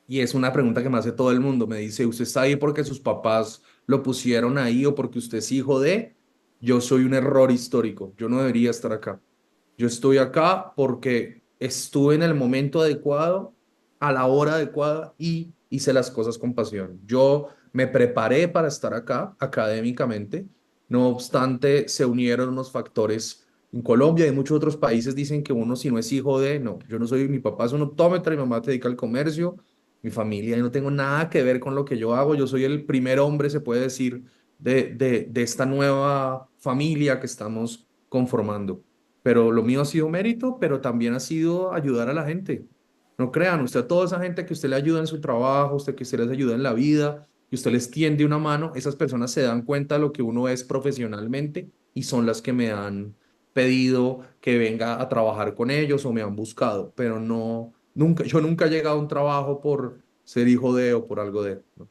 y es una pregunta que me hace todo el mundo, me dice, ¿usted está ahí porque sus papás lo pusieron ahí o porque usted es hijo de? Yo soy un error histórico, yo no debería estar acá. Yo estoy acá porque estuve en el momento adecuado, a la hora adecuada y hice las cosas con pasión. Yo me preparé para estar acá académicamente, no obstante, se unieron unos factores En Colombia y en muchos otros países dicen que uno si no es hijo de, no, yo no soy, mi papá es un optómetra, mi mamá se dedica al comercio, mi familia, y no tengo nada que ver con lo que yo hago, yo soy el primer hombre, se puede decir, de esta nueva familia que estamos conformando. Pero lo mío ha sido mérito, pero también ha sido ayudar a la gente. No crean, usted a toda esa gente que usted le ayuda en su trabajo, usted que usted les ayuda en la vida, que usted les tiende una mano, esas personas se dan cuenta de lo que uno es profesionalmente y son las que me han pedido que venga a trabajar con ellos o me han buscado, pero no, nunca, yo nunca he llegado a un trabajo por ser hijo de o por algo de, ¿no?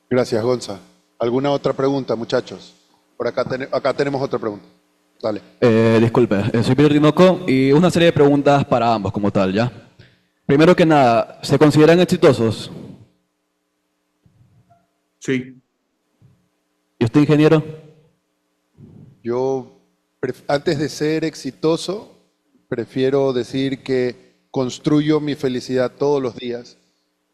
Gracias, Gonza. ¿Alguna otra pregunta, muchachos? Por acá, acá tenemos otra pregunta. Dale. Disculpe, soy Peter Tinoco y una serie de preguntas para ambos como tal, ¿ya? Primero que nada, ¿se consideran exitosos? Sí, ¿Y usted, ingeniero? Yo, antes de ser exitoso, prefiero decir que construyo mi felicidad todos los días.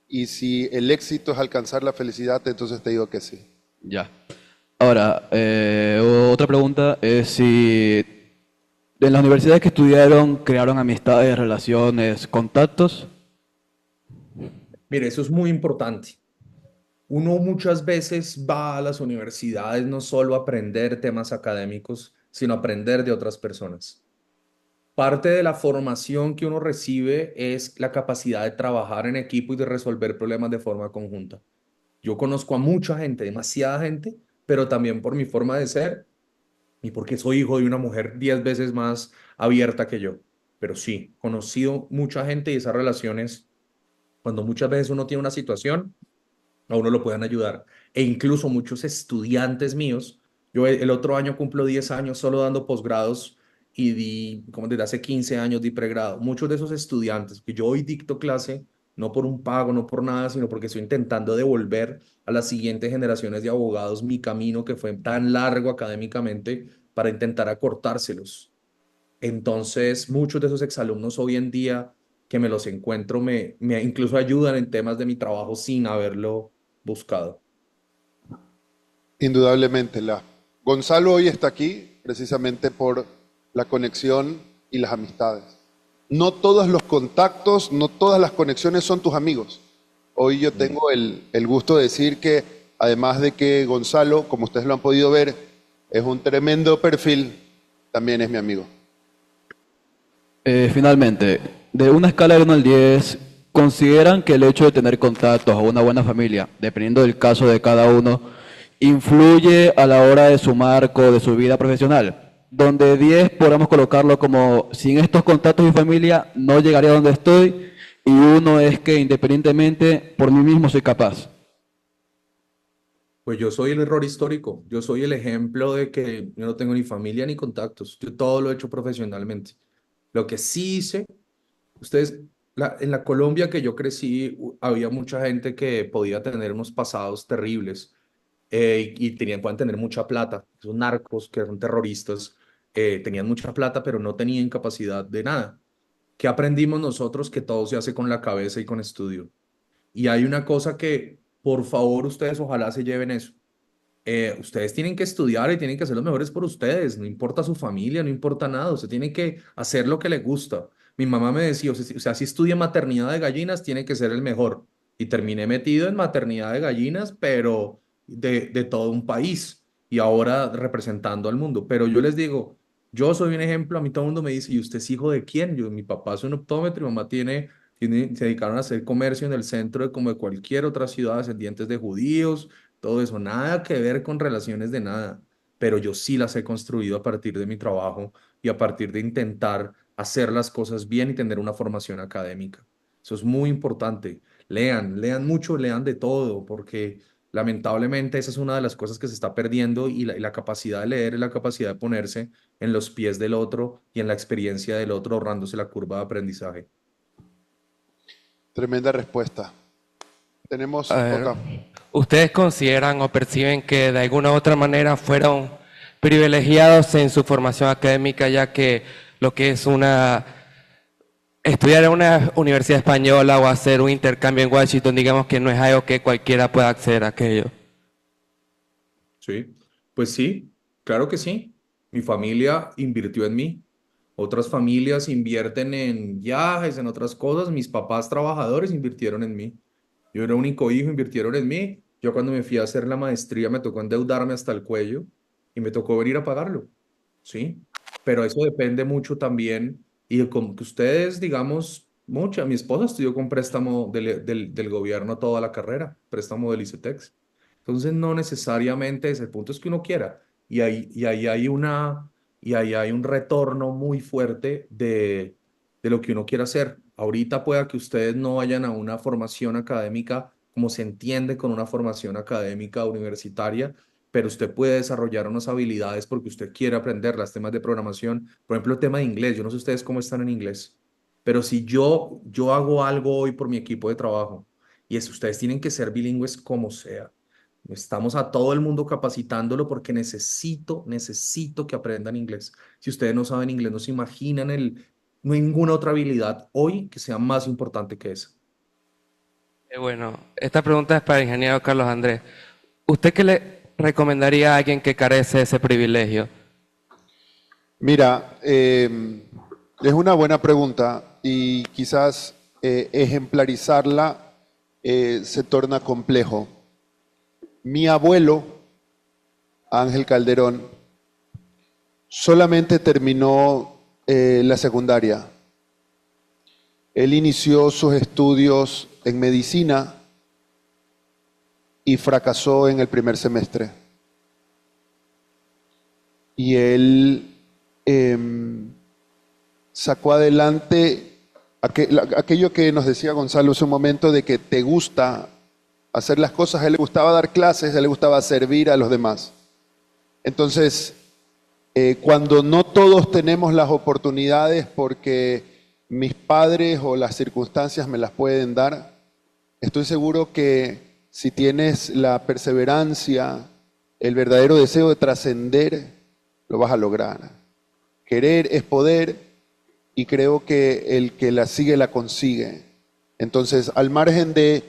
Y si el éxito es alcanzar la felicidad, entonces te digo que sí. Ya. Ahora, otra pregunta es si en las universidades que estudiaron crearon amistades, relaciones, contactos. mire, eso es muy importante. Uno muchas veces va a las universidades no solo a aprender temas académicos, sino a aprender de otras personas. Parte de la formación que uno recibe es la capacidad de trabajar en equipo y de resolver problemas de forma conjunta. Yo conozco a mucha gente, demasiada gente, pero también por mi forma de ser y porque soy hijo de una mujer 10 veces más abierta que yo. Pero sí, conocido mucha gente y esas relaciones, cuando muchas veces uno tiene una situación, a uno lo pueden ayudar. E incluso muchos estudiantes míos, yo el otro año cumplo 10 años solo dando posgrados y di, como desde hace 15 años di pregrado. Muchos de esos estudiantes, que yo hoy dicto clase, no por un pago, no por nada, sino porque estoy intentando devolver a las siguientes generaciones de abogados mi camino que fue tan largo académicamente para intentar acortárselos. Entonces, muchos de esos exalumnos hoy en día que me los encuentro me incluso ayudan en temas de mi trabajo sin haberlo buscado. Indudablemente. Gonzalo hoy está aquí precisamente por la conexión y las amistades. No todos los contactos, no todas las conexiones son tus amigos. Hoy yo tengo el gusto de decir que, además de que Gonzalo, como ustedes lo han podido ver, es un tremendo perfil, también es mi amigo. Finalmente, de una escala del 1 al 10, ¿consideran que el hecho de tener contactos o una buena familia, dependiendo del caso de cada uno, influye a la hora de su marco, de su vida profesional? Donde 10 podamos colocarlo como, sin estos contactos y familia no llegaría a donde estoy, y 1 es que independientemente por mí mismo soy capaz. Pues yo soy el error histórico, yo soy el ejemplo de que yo no tengo ni familia ni contactos, yo todo lo he hecho profesionalmente. Lo que sí hice, ustedes, en la Colombia que yo crecí, había mucha gente que podía tener unos pasados terribles y pueden tener mucha plata. Esos narcos que son terroristas tenían mucha plata, pero no tenían capacidad de nada. ¿Qué aprendimos nosotros? Que todo se hace con la cabeza y con estudio. Y hay una cosa que, por favor, ustedes ojalá se lleven eso. Ustedes tienen que estudiar y tienen que ser los mejores por ustedes, no importa su familia, no importa nada, usted tiene que hacer lo que le gusta. Mi mamá me decía, o sea, si estudia maternidad de gallinas, tiene que ser el mejor. Y terminé metido en maternidad de gallinas, pero de todo un país y ahora representando al mundo. Pero yo les digo, yo soy un ejemplo, a mí todo el mundo me dice, ¿y usted es hijo de quién? Yo, mi papá es un optómetro, mi mamá se dedicaron a hacer comercio en el centro de como de cualquier otra ciudad, descendientes de judíos, todo eso, nada que ver con relaciones de nada, pero yo sí las he construido a partir de mi trabajo y a partir de intentar hacer las cosas bien y tener una formación académica. Eso es muy importante. Lean, lean mucho, lean de todo, porque lamentablemente esa es una de las cosas que se está perdiendo y la capacidad de leer es la capacidad de ponerse en los pies del otro y en la experiencia del otro, ahorrándose la curva de aprendizaje. Tremenda respuesta. Tenemos A ver, otra. ¿ustedes consideran o perciben que de alguna u otra manera fueron privilegiados en su formación académica, ya que lo que es estudiar en una universidad española o hacer un intercambio en Washington, digamos que no es algo que cualquiera pueda acceder a aquello? Sí, pues sí, claro que sí. Mi familia invirtió en mí. Otras familias invierten en viajes, en otras cosas. Mis papás trabajadores invirtieron en mí. Yo era único hijo, invirtieron en mí. Yo cuando me fui a hacer la maestría me tocó endeudarme hasta el cuello y me tocó venir a pagarlo, ¿sí? Pero eso depende mucho también y como que ustedes, digamos, mi esposa estudió con préstamo del gobierno toda la carrera, préstamo del ICETEX. Entonces no necesariamente ese punto es que uno quiera. Y ahí hay un retorno muy fuerte de lo que uno quiere hacer. Ahorita pueda que ustedes no vayan a una formación académica como se entiende con una formación académica universitaria, pero usted puede desarrollar unas habilidades porque usted quiere aprender las temas de programación. Por ejemplo, el tema de inglés. Yo no sé ustedes cómo están en inglés, pero si yo hago algo hoy por mi equipo de trabajo y es ustedes tienen que ser bilingües como sea. Estamos a todo el mundo capacitándolo porque necesito que aprendan inglés. Si ustedes no saben inglés, no se imaginan no hay ninguna otra habilidad hoy que sea más importante que esa. Bueno, esta pregunta es para el ingeniero Carlos Andrés. ¿Usted qué le recomendaría a alguien que carece de ese privilegio? Mira, es una buena pregunta y quizás ejemplarizarla se torna complejo. Mi abuelo, Ángel Calderón, solamente terminó la secundaria. Él inició sus estudios en medicina y fracasó en el primer semestre. Y él sacó adelante aquello que nos decía Gonzalo hace un momento de que te gusta hacer las cosas. A él le gustaba dar clases, a él le gustaba servir a los demás. Entonces, cuando no todos tenemos las oportunidades porque mis padres o las circunstancias me las pueden dar, estoy seguro que si tienes la perseverancia, el verdadero deseo de trascender, lo vas a lograr. Querer es poder y creo que el que la sigue la consigue. Entonces, al margen de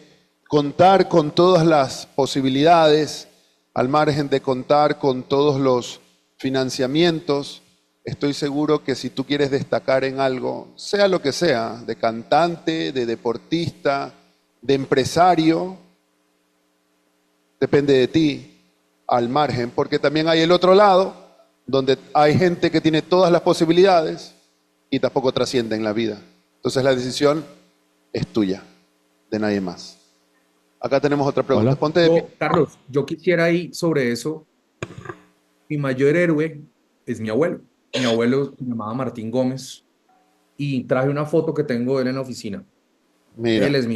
contar con todas las posibilidades, al margen de contar con todos los financiamientos, estoy seguro que si tú quieres destacar en algo, sea lo que sea, de cantante, de deportista, de empresario, depende de ti, al margen, porque también hay el otro lado, donde hay gente que tiene todas las posibilidades y tampoco trasciende en la vida. Entonces la decisión es tuya, de nadie más. Acá tenemos otra pregunta. Hola. Ponte de pie. Carlos, yo quisiera ir sobre eso. Mi mayor héroe es mi abuelo. Mi abuelo se llamaba Martín Gómez y traje una foto que tengo de él en la oficina. Mira, Él es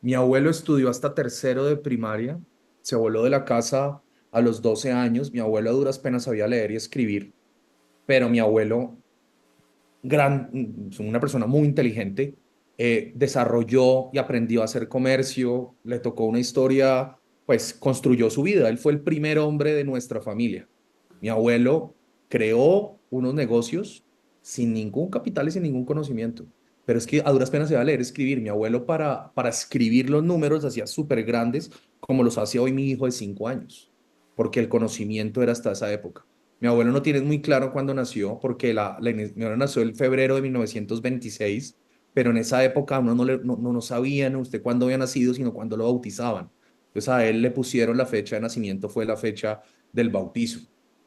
mi abuelo estudió hasta tercero de primaria, se voló de la casa a los 12 años. Mi abuelo a duras penas sabía leer y escribir, pero mi abuelo, una persona muy inteligente, desarrolló y aprendió a hacer comercio, le tocó una historia, pues construyó su vida. Él fue el primer hombre de nuestra familia. Mi abuelo creó unos negocios sin ningún capital y sin ningún conocimiento. Pero es que a duras penas se va a leer, escribir. Mi abuelo para escribir los números hacía súper grandes, como los hace hoy mi hijo de 5 años, porque el conocimiento era hasta esa época. Mi abuelo no tiene muy claro cuándo nació, porque mi abuelo nació en febrero de 1926, pero en esa época uno no sabía usted cuándo había nacido, sino cuándo lo bautizaban. Entonces a él le pusieron la fecha de nacimiento, fue la fecha del bautizo.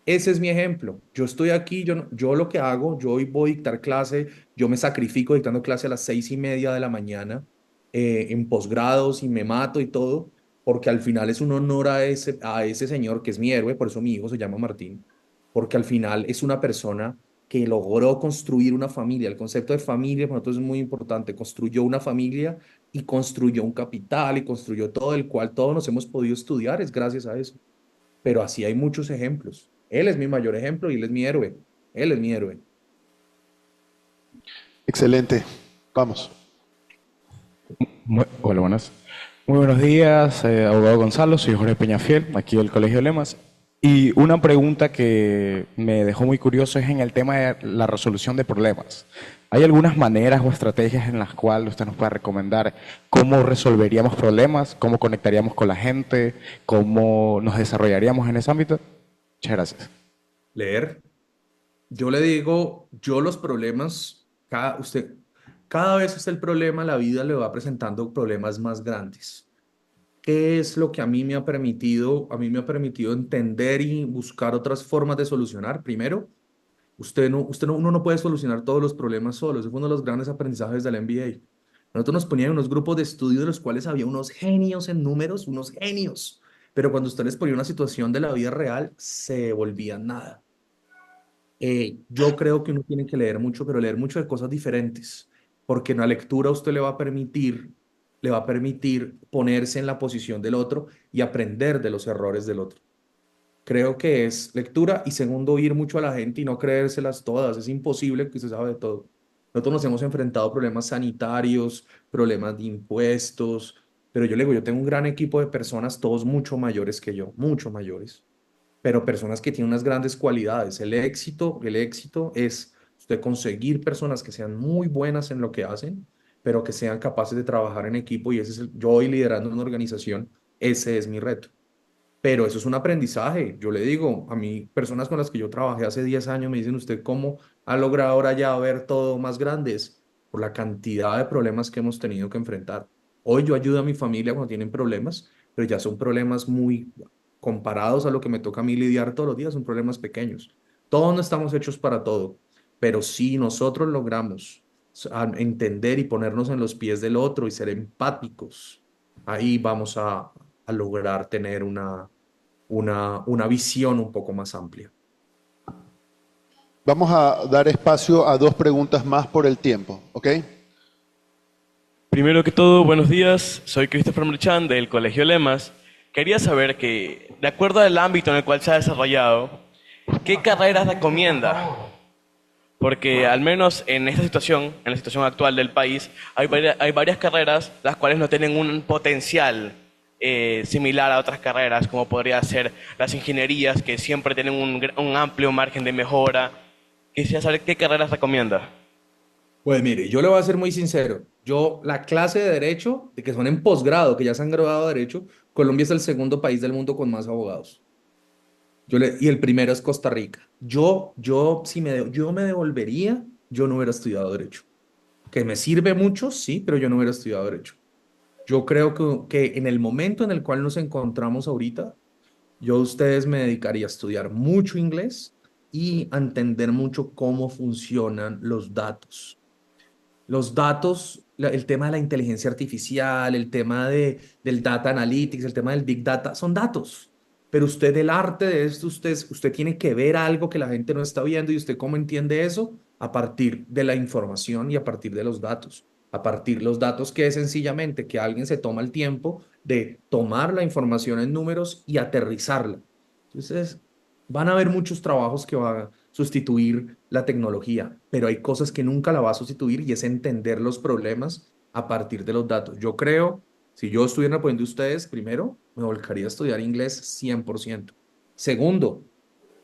Ese es mi ejemplo. Yo estoy aquí, yo lo que hago, yo hoy voy a dictar clase, yo me sacrifico dictando clase a las 6:30 de la mañana, en posgrados y me mato y todo, porque al final es un honor a ese señor que es mi héroe, por eso mi hijo se llama Martín, porque al final es una persona que logró construir una familia. El concepto de familia para nosotros es muy importante. Construyó una familia y construyó un capital y construyó todo, el cual todos nos hemos podido estudiar, es gracias a eso. Pero así hay muchos ejemplos. Él es mi mayor ejemplo y él es mi héroe. Él es mi héroe. excelente. Vamos. Hola, buenas. Muy buenos días, abogado Gonzalo, soy Jorge Peñafiel, aquí del Colegio Lemas. Y una pregunta que me dejó muy curioso es en el tema de la resolución de problemas. ¿Hay algunas maneras o estrategias en las cuales usted nos puede recomendar cómo resolveríamos problemas, cómo conectaríamos con la gente, cómo nos desarrollaríamos en ese ámbito? Muchas gracias. Leer. Yo le digo, yo los problemas, cada vez que usted el problema, la vida le va presentando problemas más grandes. ¿Qué es lo que a mí me ha permitido? A mí me ha permitido entender y buscar otras formas de solucionar. Primero, uno no puede solucionar todos los problemas solo. Ese fue uno de los grandes aprendizajes del MBA. Nosotros nos ponían en unos grupos de estudio de los cuales había unos genios en números, unos genios. Pero cuando usted les ponía una situación de la vida real, se volvían nada. Yo creo que uno tiene que leer mucho, pero leer mucho de cosas diferentes, porque en la lectura usted le va a permitir ponerse en la posición del otro y aprender de los errores del otro. Creo que es lectura y segundo, oír mucho a la gente y no creérselas todas. Es imposible que usted sabe de todo. Nosotros nos hemos enfrentado a problemas sanitarios, problemas de impuestos, pero yo le digo, yo tengo un gran equipo de personas, todos mucho mayores que yo, mucho mayores, pero personas que tienen unas grandes cualidades. El éxito es usted conseguir personas que sean muy buenas en lo que hacen, pero que sean capaces de trabajar en equipo y yo hoy liderando una organización, ese es mi reto. Pero eso es un aprendizaje. Yo le digo a mí, personas con las que yo trabajé hace 10 años, me dicen, ¿usted cómo ha logrado ahora ya ver todo más grandes? Por la cantidad de problemas que hemos tenido que enfrentar. Hoy yo ayudo a mi familia cuando tienen problemas, pero ya son problemas muy comparados a lo que me toca a mí lidiar todos los días, son problemas pequeños. Todos no estamos hechos para todo, pero si nosotros logramos entender y ponernos en los pies del otro y ser empáticos, ahí vamos a lograr tener una visión un poco más amplia. Vamos a dar espacio a dos preguntas más por el tiempo, ¿ok? Primero que todo, buenos días. Soy Christopher Merchan del Colegio Lemas. Quería saber que, de acuerdo al ámbito en el cual se ha desarrollado, ¿qué carreras recomienda? Porque al menos en esta situación, en la situación actual del país, hay varias carreras las cuales no tienen un potencial similar a otras carreras, como podría ser las ingenierías, que siempre tienen un amplio margen de mejora. Quisiera saber qué carreras recomienda. Pues mire, yo le voy a ser muy sincero. La clase de Derecho, de que son en posgrado, que ya se han graduado de Derecho, Colombia es el segundo país del mundo con más abogados. Y el primero es Costa Rica. Yo me devolvería, yo no hubiera estudiado Derecho. Que me sirve mucho, sí, pero yo no hubiera estudiado Derecho. Yo creo que en el momento en el cual nos encontramos ahorita, yo a ustedes me dedicaría a estudiar mucho inglés y a entender mucho cómo funcionan los datos. Los datos, el tema de la inteligencia artificial, el tema del data analytics, el tema del big data, son datos. Pero usted, el arte de esto, usted tiene que ver algo que la gente no está viendo y usted cómo entiende eso a partir de la información y a partir de los datos. A partir de los datos que es sencillamente que alguien se toma el tiempo de tomar la información en números y aterrizarla. Entonces, van a haber muchos trabajos que van a sustituir la tecnología, pero hay cosas que nunca la va a sustituir y es entender los problemas a partir de los datos. Yo creo, si yo estuviera apoyando a ustedes, primero, me volcaría a estudiar inglés 100%. Segundo,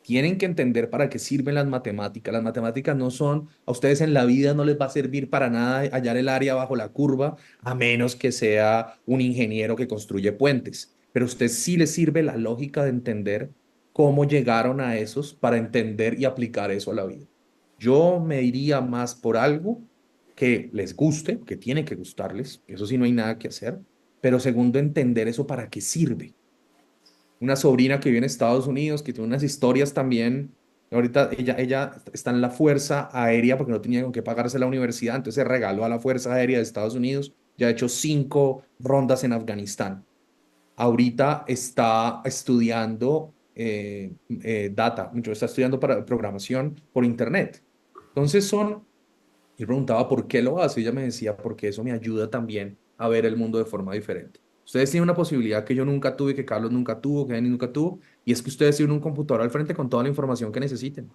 tienen que entender para qué sirven las matemáticas. Las matemáticas no son, a ustedes en la vida no les va a servir para nada hallar el área bajo la curva, a menos que sea un ingeniero que construye puentes. Pero a usted sí les sirve la lógica de entender cómo llegaron a esos para entender y aplicar eso a la vida. Yo me iría más por algo que les guste, que tiene que gustarles, eso sí no hay nada que hacer, pero segundo, entender eso para qué sirve. Una sobrina que vive en Estados Unidos, que tiene unas historias también, ahorita ella está en la Fuerza Aérea porque no tenía con qué pagarse la universidad, entonces se regaló a la Fuerza Aérea de Estados Unidos, ya ha hecho 5 rondas en Afganistán. Ahorita está estudiando está estudiando para programación por internet. Entonces yo preguntaba por qué lo hace, ella me decía, porque eso me ayuda también a ver el mundo de forma diferente. Ustedes tienen una posibilidad que yo nunca tuve, que Carlos nunca tuvo, que Jenny nunca tuvo, y es que ustedes tienen un computador al frente con toda la información que necesiten.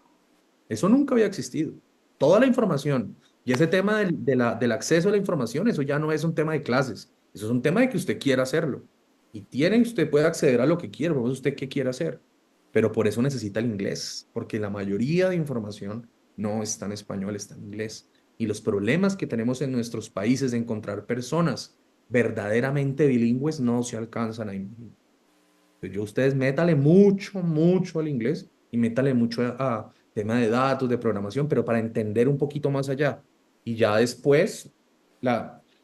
Eso nunca había existido. Toda la información. Y ese tema del acceso a la información, eso ya no es un tema de clases, eso es un tema de que usted quiera hacerlo. Y usted puede acceder a lo que quiera, vamos usted qué quiere hacer. Pero por eso necesita el inglés, porque la mayoría de información no está en español, está en inglés. Y los problemas que tenemos en nuestros países de encontrar personas verdaderamente bilingües no se alcanzan a imaginar. Entonces, ustedes métale mucho, mucho al inglés y métale mucho a tema de datos, de programación, pero para entender un poquito más allá. Y ya después,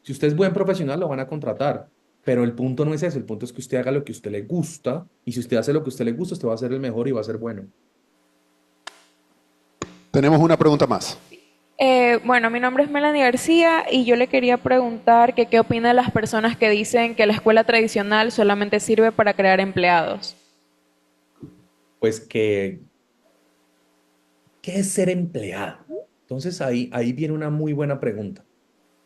si usted es buen profesional, lo van a contratar. Pero el punto no es eso, el punto es que usted haga lo que a usted le gusta, y si usted hace lo que a usted le gusta, usted va a ser el mejor y va a ser bueno. Tenemos una pregunta más. Bueno, mi nombre es Melanie García y yo le quería preguntar que qué opina de las personas que dicen que la escuela tradicional solamente sirve para crear empleados. Pues ¿qué es ser empleado? Entonces ahí viene una muy buena pregunta.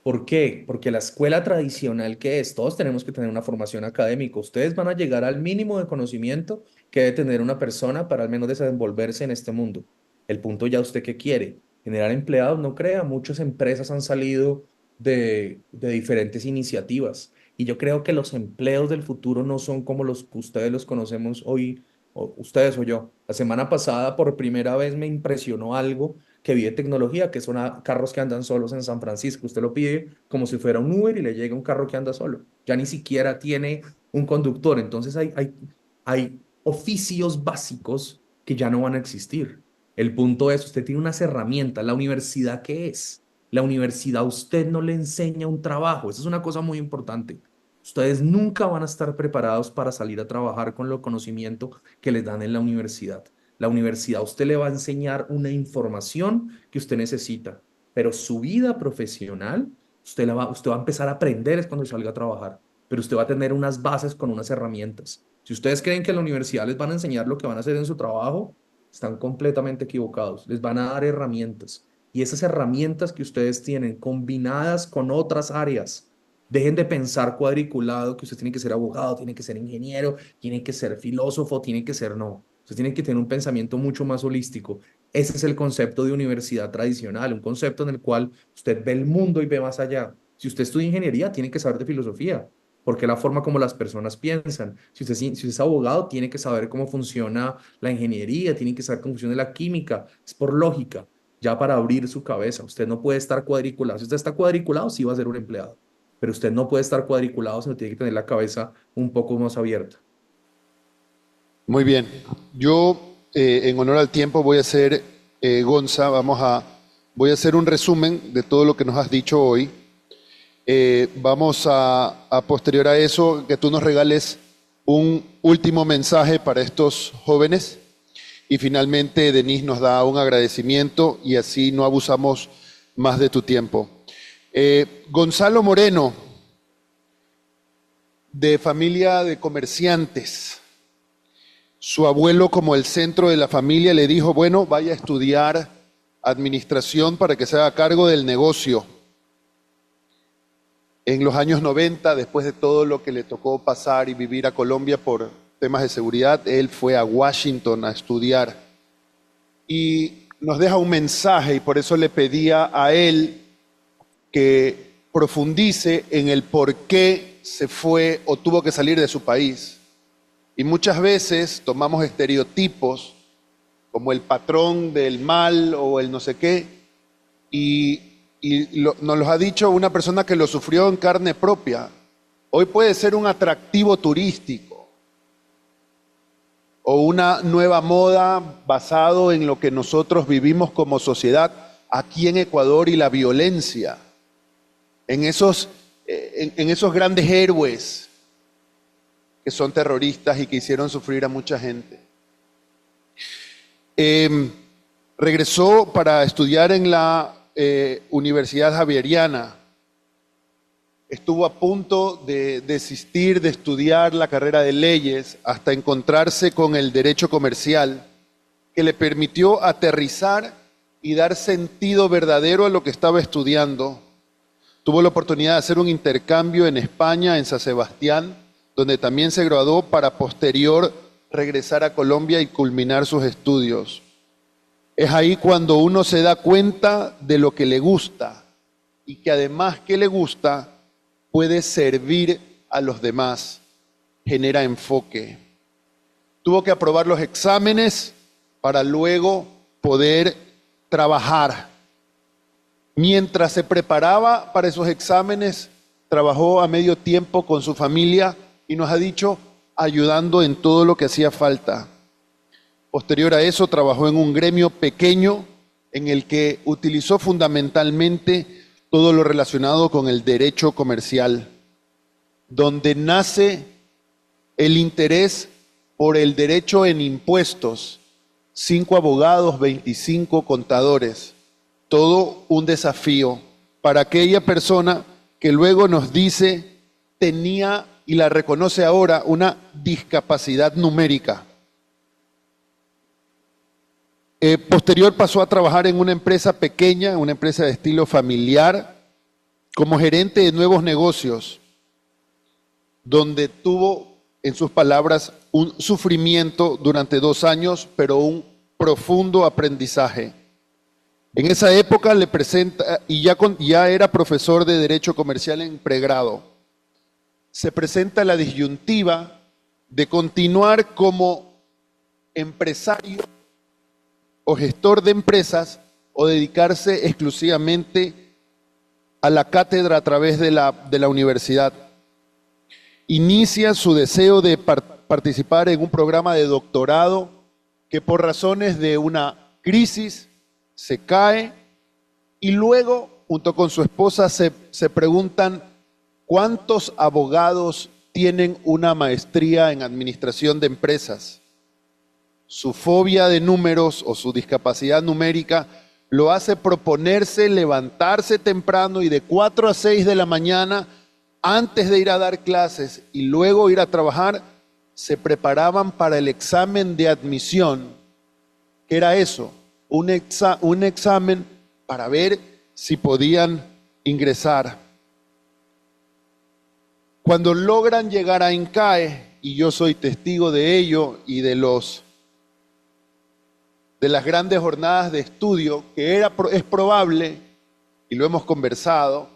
¿Por qué? Porque la escuela tradicional que es, todos tenemos que tener una formación académica. Ustedes van a llegar al mínimo de conocimiento que debe tener una persona para al menos desenvolverse en este mundo. El punto ya usted qué quiere. Generar empleados, no crea. Muchas empresas han salido de diferentes iniciativas. Y yo creo que los empleos del futuro no son como los que ustedes los conocemos hoy, o ustedes o yo. La semana pasada por primera vez me impresionó algo que vi de tecnología, que son carros que andan solos en San Francisco. Usted lo pide como si fuera un Uber y le llega un carro que anda solo. Ya ni siquiera tiene un conductor. Entonces hay oficios básicos que ya no van a existir. El punto es, usted tiene unas herramientas. ¿La universidad qué es? La universidad a usted no le enseña un trabajo. Esa es una cosa muy importante. Ustedes nunca van a estar preparados para salir a trabajar con el conocimiento que les dan en la universidad. La universidad a usted le va a enseñar una información que usted necesita, pero su vida profesional, usted va a empezar a aprender es cuando salga a trabajar, pero usted va a tener unas bases con unas herramientas. Si ustedes creen que en la universidad les van a enseñar lo que van a hacer en su trabajo, están completamente equivocados. Les van a dar herramientas. Y esas herramientas que ustedes tienen combinadas con otras áreas, dejen de pensar cuadriculado que usted tiene que ser abogado, tiene que ser ingeniero, tiene que ser filósofo, tiene que ser no. Usted tiene que tener un pensamiento mucho más holístico. Ese es el concepto de universidad tradicional, un concepto en el cual usted ve el mundo y ve más allá. Si usted estudia ingeniería, tiene que saber de filosofía, porque es la forma como las personas piensan. Si usted es abogado, tiene que saber cómo funciona la ingeniería, tiene que saber cómo funciona la química. Es por lógica, ya para abrir su cabeza. Usted no puede estar cuadriculado. Si usted está cuadriculado, sí va a ser un empleado. Pero usted no puede estar cuadriculado, sino tiene que tener la cabeza un poco más abierta. Muy bien. Yo, en honor al tiempo, voy a hacer, Gonza, voy a hacer un resumen de todo lo que nos has dicho hoy. Vamos a posterior a eso, que tú nos regales un último mensaje para estos jóvenes. Y finalmente, Denise nos da un agradecimiento y así no abusamos más de tu tiempo. Gonzalo Moreno, de familia de comerciantes. Su abuelo, como el centro de la familia, le dijo, bueno, vaya a estudiar administración para que se haga cargo del negocio. En los años 90, después de todo lo que le tocó pasar y vivir a Colombia por temas de seguridad, él fue a Washington a estudiar. Y nos deja un mensaje y por eso le pedía a él que profundice en el por qué se fue o tuvo que salir de su país. Y muchas veces tomamos estereotipos como el patrón del mal o el no sé qué, nos los ha dicho una persona que lo sufrió en carne propia. Hoy puede ser un atractivo turístico o una nueva moda basado en lo que nosotros vivimos como sociedad aquí en Ecuador y la violencia, en esos grandes héroes que son terroristas y que hicieron sufrir a mucha gente. Regresó para estudiar en la Universidad Javeriana. Estuvo a punto de desistir de estudiar la carrera de leyes hasta encontrarse con el derecho comercial, que le permitió aterrizar y dar sentido verdadero a lo que estaba estudiando. Tuvo la oportunidad de hacer un intercambio en España, en San Sebastián, donde también se graduó para posterior regresar a Colombia y culminar sus estudios. Es ahí cuando uno se da cuenta de lo que le gusta y que además que le gusta puede servir a los demás, genera enfoque. Tuvo que aprobar los exámenes para luego poder trabajar. Mientras se preparaba para esos exámenes, trabajó a medio tiempo con su familia y nos ha dicho ayudando en todo lo que hacía falta. Posterior a eso, trabajó en un gremio pequeño en el que utilizó fundamentalmente todo lo relacionado con el derecho comercial, donde nace el interés por el derecho en impuestos. 5 abogados, 25 contadores. Todo un desafío para aquella persona que luego nos dice tenía, y la reconoce ahora, una discapacidad numérica. Posterior pasó a trabajar en una empresa pequeña, una empresa de estilo familiar, como gerente de nuevos negocios, donde tuvo, en sus palabras, un sufrimiento durante 2 años, pero un profundo aprendizaje. En esa época le presenta, y ya era profesor de Derecho Comercial en pregrado, se presenta la disyuntiva de continuar como empresario o gestor de empresas o dedicarse exclusivamente a la cátedra a través de la universidad. Inicia su deseo de participar en un programa de doctorado que por razones de una crisis se cae y luego, junto con su esposa, se preguntan ¿cuántos abogados tienen una maestría en administración de empresas? Su fobia de números o su discapacidad numérica lo hace proponerse levantarse temprano y de 4 a 6 de la mañana, antes de ir a dar clases y luego ir a trabajar, se preparaban para el examen de admisión. ¿Qué era eso? Un examen para ver si podían ingresar. Cuando logran llegar a INCAE, y yo soy testigo de ello y de las grandes jornadas de estudio, que es probable, y lo hemos conversado,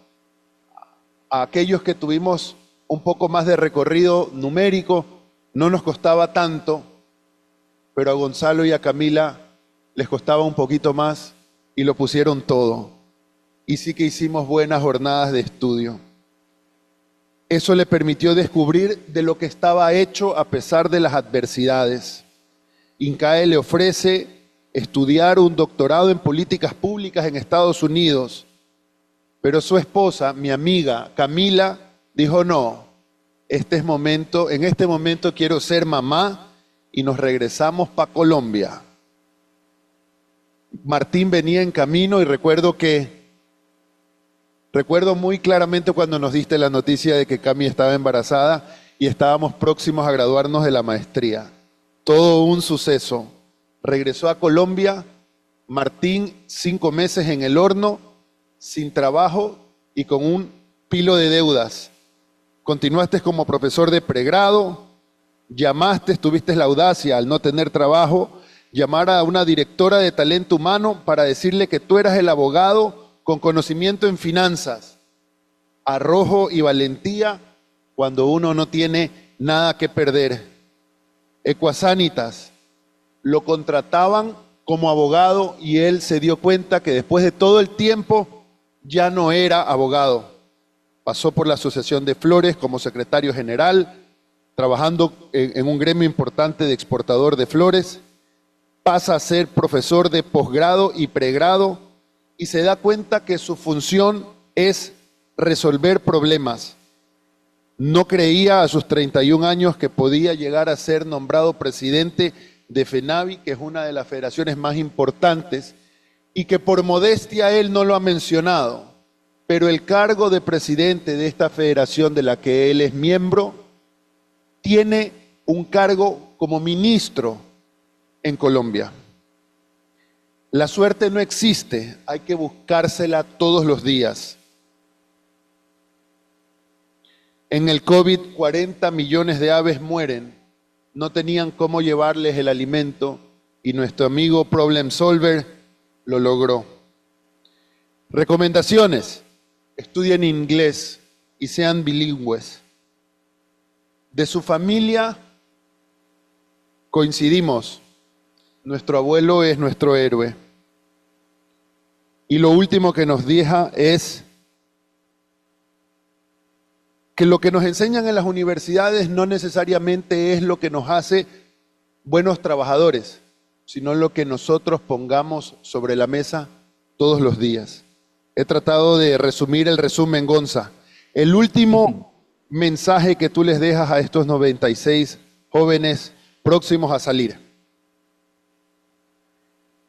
a aquellos que tuvimos un poco más de recorrido numérico, no nos costaba tanto, pero a Gonzalo y a Camila les costaba un poquito más y lo pusieron todo. Y sí que hicimos buenas jornadas de estudio. Eso le permitió descubrir de lo que estaba hecho a pesar de las adversidades. INCAE le ofrece estudiar un doctorado en políticas públicas en Estados Unidos, pero su esposa, mi amiga Camila, dijo no, en este momento quiero ser mamá y nos regresamos para Colombia. Martín venía en camino y recuerdo muy claramente cuando nos diste la noticia de que Cami estaba embarazada y estábamos próximos a graduarnos de la maestría. Todo un suceso. Regresó a Colombia, Martín 5 meses en el horno, sin trabajo y con un pilo de deudas. Continuaste como profesor de pregrado, tuviste la audacia al no tener trabajo, llamar a una directora de talento humano para decirle que tú eras el abogado con conocimiento en finanzas. Arrojo y valentía cuando uno no tiene nada que perder. Equasanitas, lo contrataban como abogado y él se dio cuenta que después de todo el tiempo ya no era abogado. Pasó por la Asociación de Flores como secretario general, trabajando en un gremio importante de exportador de flores. Pasa a ser profesor de posgrado y pregrado y se da cuenta que su función es resolver problemas. No creía a sus 31 años que podía llegar a ser nombrado presidente de FENAVI, que es una de las federaciones más importantes, y que por modestia él no lo ha mencionado, pero el cargo de presidente de esta federación de la que él es miembro, tiene un cargo como ministro en Colombia. La suerte no existe, hay que buscársela todos los días. En el COVID, 40 millones de aves mueren, no tenían cómo llevarles el alimento y nuestro amigo Problem Solver lo logró. Recomendaciones: estudien inglés y sean bilingües. De su familia coincidimos, nuestro abuelo es nuestro héroe. Y lo último que nos deja es que lo que nos enseñan en las universidades no necesariamente es lo que nos hace buenos trabajadores. sino lo que nosotros pongamos sobre la mesa todos los días. He tratado de resumir el resumen, Gonza. El último mensaje que tú les dejas a estos 96 jóvenes próximos a salir.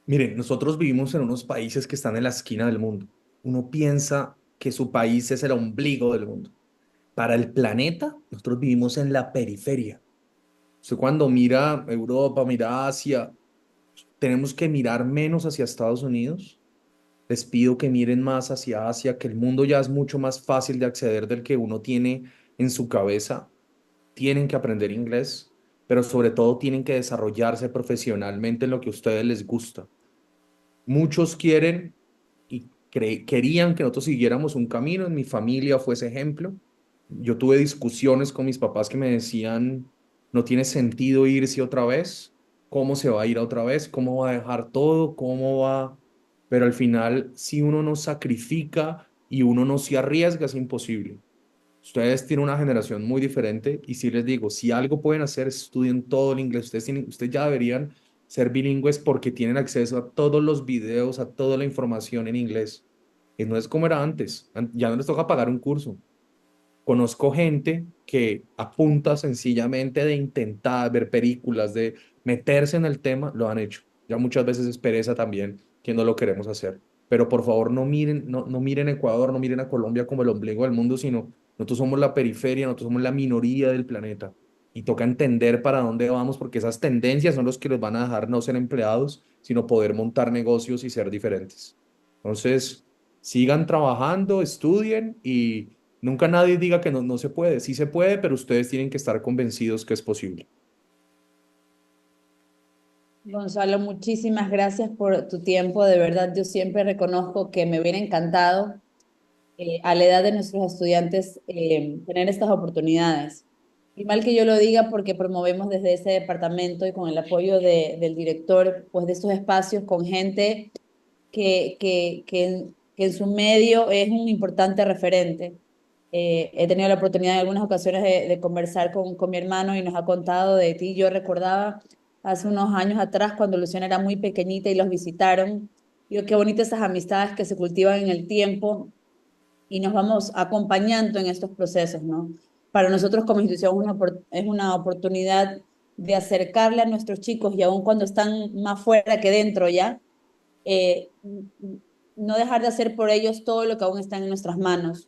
Miren, nosotros vivimos en unos países que están en la esquina del mundo. Uno piensa que su país es el ombligo del mundo. Para el planeta, nosotros vivimos en la periferia. Usted cuando mira Europa, mira Asia, tenemos que mirar menos hacia Estados Unidos. Les pido que miren más hacia Asia, que el mundo ya es mucho más fácil de acceder del que uno tiene en su cabeza. Tienen que aprender inglés, pero sobre todo tienen que desarrollarse profesionalmente en lo que a ustedes les gusta. Muchos quieren y querían que nosotros siguiéramos un camino. En mi familia fue ese ejemplo. Yo tuve discusiones con mis papás que me decían, no tiene sentido irse otra vez. ¿Cómo se va a ir otra vez? ¿Cómo va a dejar todo? ¿Cómo va? Pero al final, si uno no sacrifica y uno no se arriesga, es imposible. Ustedes tienen una generación muy diferente y si les digo, si algo pueden hacer, estudien todo el inglés. Ustedes ya deberían ser bilingües porque tienen acceso a todos los videos, a toda la información en inglés. Y no es como era antes. Ya no les toca pagar un curso. Conozco gente que a punta sencillamente de intentar ver películas, de meterse en el tema, lo han hecho. Ya muchas veces es pereza también que no lo queremos hacer. Pero por favor no miren Ecuador, no miren a Colombia como el ombligo del mundo, sino nosotros somos la periferia, nosotros somos la minoría del planeta. Y toca entender para dónde vamos, porque esas tendencias son los que los van a dejar no ser empleados, sino poder montar negocios y ser diferentes. Entonces, sigan trabajando, estudien y nunca nadie diga que no se puede. Sí se puede, pero ustedes tienen que estar convencidos que es posible. Gonzalo, muchísimas gracias por tu tiempo. De verdad, yo siempre reconozco que me hubiera encantado a la edad de nuestros estudiantes tener estas oportunidades. Y mal que yo lo diga porque promovemos desde ese departamento y con el apoyo del director, pues de estos espacios con gente que en su medio es un importante referente. He tenido la oportunidad en algunas ocasiones de conversar con mi hermano y nos ha contado de ti. Yo recordaba hace unos años atrás cuando Luciana era muy pequeñita y los visitaron. Digo, qué bonitas esas amistades que se cultivan en el tiempo y nos vamos acompañando en estos procesos, ¿no? Para nosotros como institución es una oportunidad de acercarle a nuestros chicos y aun cuando están más fuera que dentro ya, no dejar de hacer por ellos todo lo que aún está en nuestras manos.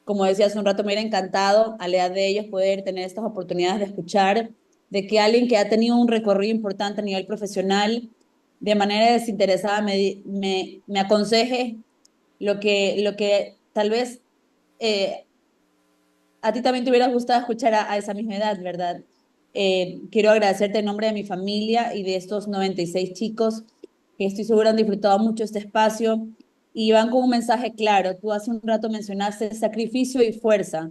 Como decía hace un rato, me hubiera encantado a la edad de ellos poder tener estas oportunidades de escuchar, de que alguien que ha tenido un recorrido importante a nivel profesional, de manera desinteresada, me aconseje lo que tal vez a ti también te hubiera gustado escuchar a esa misma edad, ¿verdad? Quiero agradecerte en nombre de mi familia y de estos 96 chicos que estoy segura han disfrutado mucho este espacio y van con un mensaje claro. Tú hace un rato mencionaste sacrificio y fuerza.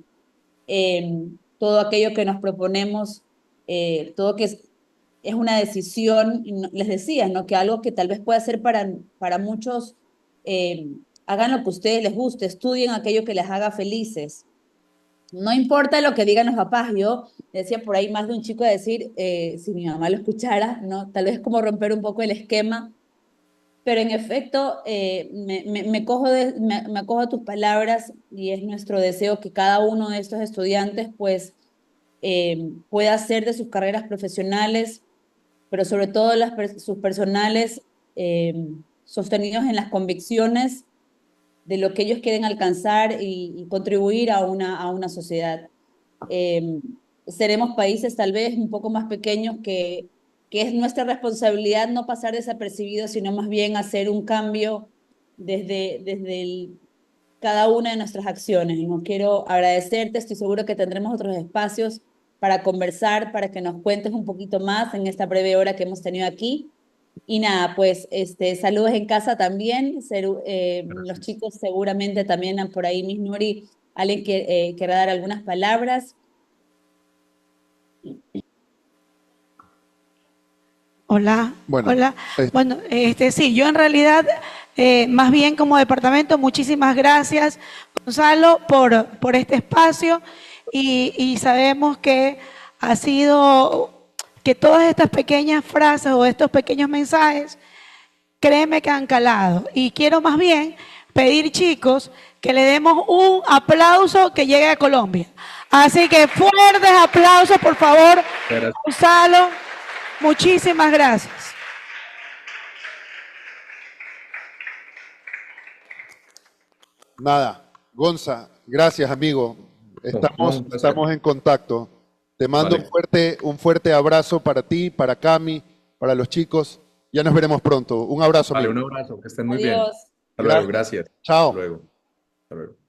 Todo aquello que nos proponemos, todo que es una decisión, les decía, ¿no? Que algo que tal vez pueda ser para muchos, hagan lo que a ustedes les guste, estudien aquello que les haga felices. No importa lo que digan los papás. Yo decía por ahí más de un chico decir, si mi mamá lo escuchara, ¿no? Tal vez como romper un poco el esquema, pero en efecto me acojo a tus palabras y es nuestro deseo que cada uno de estos estudiantes pues pueda hacer de sus carreras profesionales, pero sobre todo sus personales, sostenidos en las convicciones de lo que ellos quieren alcanzar y contribuir a una sociedad. Seremos países tal vez un poco más pequeños que es nuestra responsabilidad no pasar desapercibidos, sino más bien hacer un cambio desde cada una de nuestras acciones. No quiero agradecerte, estoy seguro que tendremos otros espacios para conversar, para que nos cuentes un poquito más en esta breve hora que hemos tenido aquí. Y nada, pues saludos en casa también. Los chicos seguramente también por ahí, Miss Nuri, alguien que querrá dar algunas palabras. Hola, Bueno, hola. Bueno, sí, yo en realidad, más bien como departamento, muchísimas gracias, Gonzalo, por este espacio y sabemos que ha sido que todas estas pequeñas frases o estos pequeños mensajes, créeme que han calado. Y quiero más bien pedir, chicos, que le demos un aplauso que llegue a Colombia. Así que fuertes aplausos, por favor, Gonzalo. Muchísimas gracias. Nada, Gonza, gracias, amigo. Estamos en contacto. Te mando un fuerte abrazo para ti, para Cami, para los chicos. Ya nos veremos pronto. Un abrazo. Vale, amigo. un abrazo, que estén muy bien. Adiós. Hasta luego, gracias. Chao. Hasta luego. Hasta luego.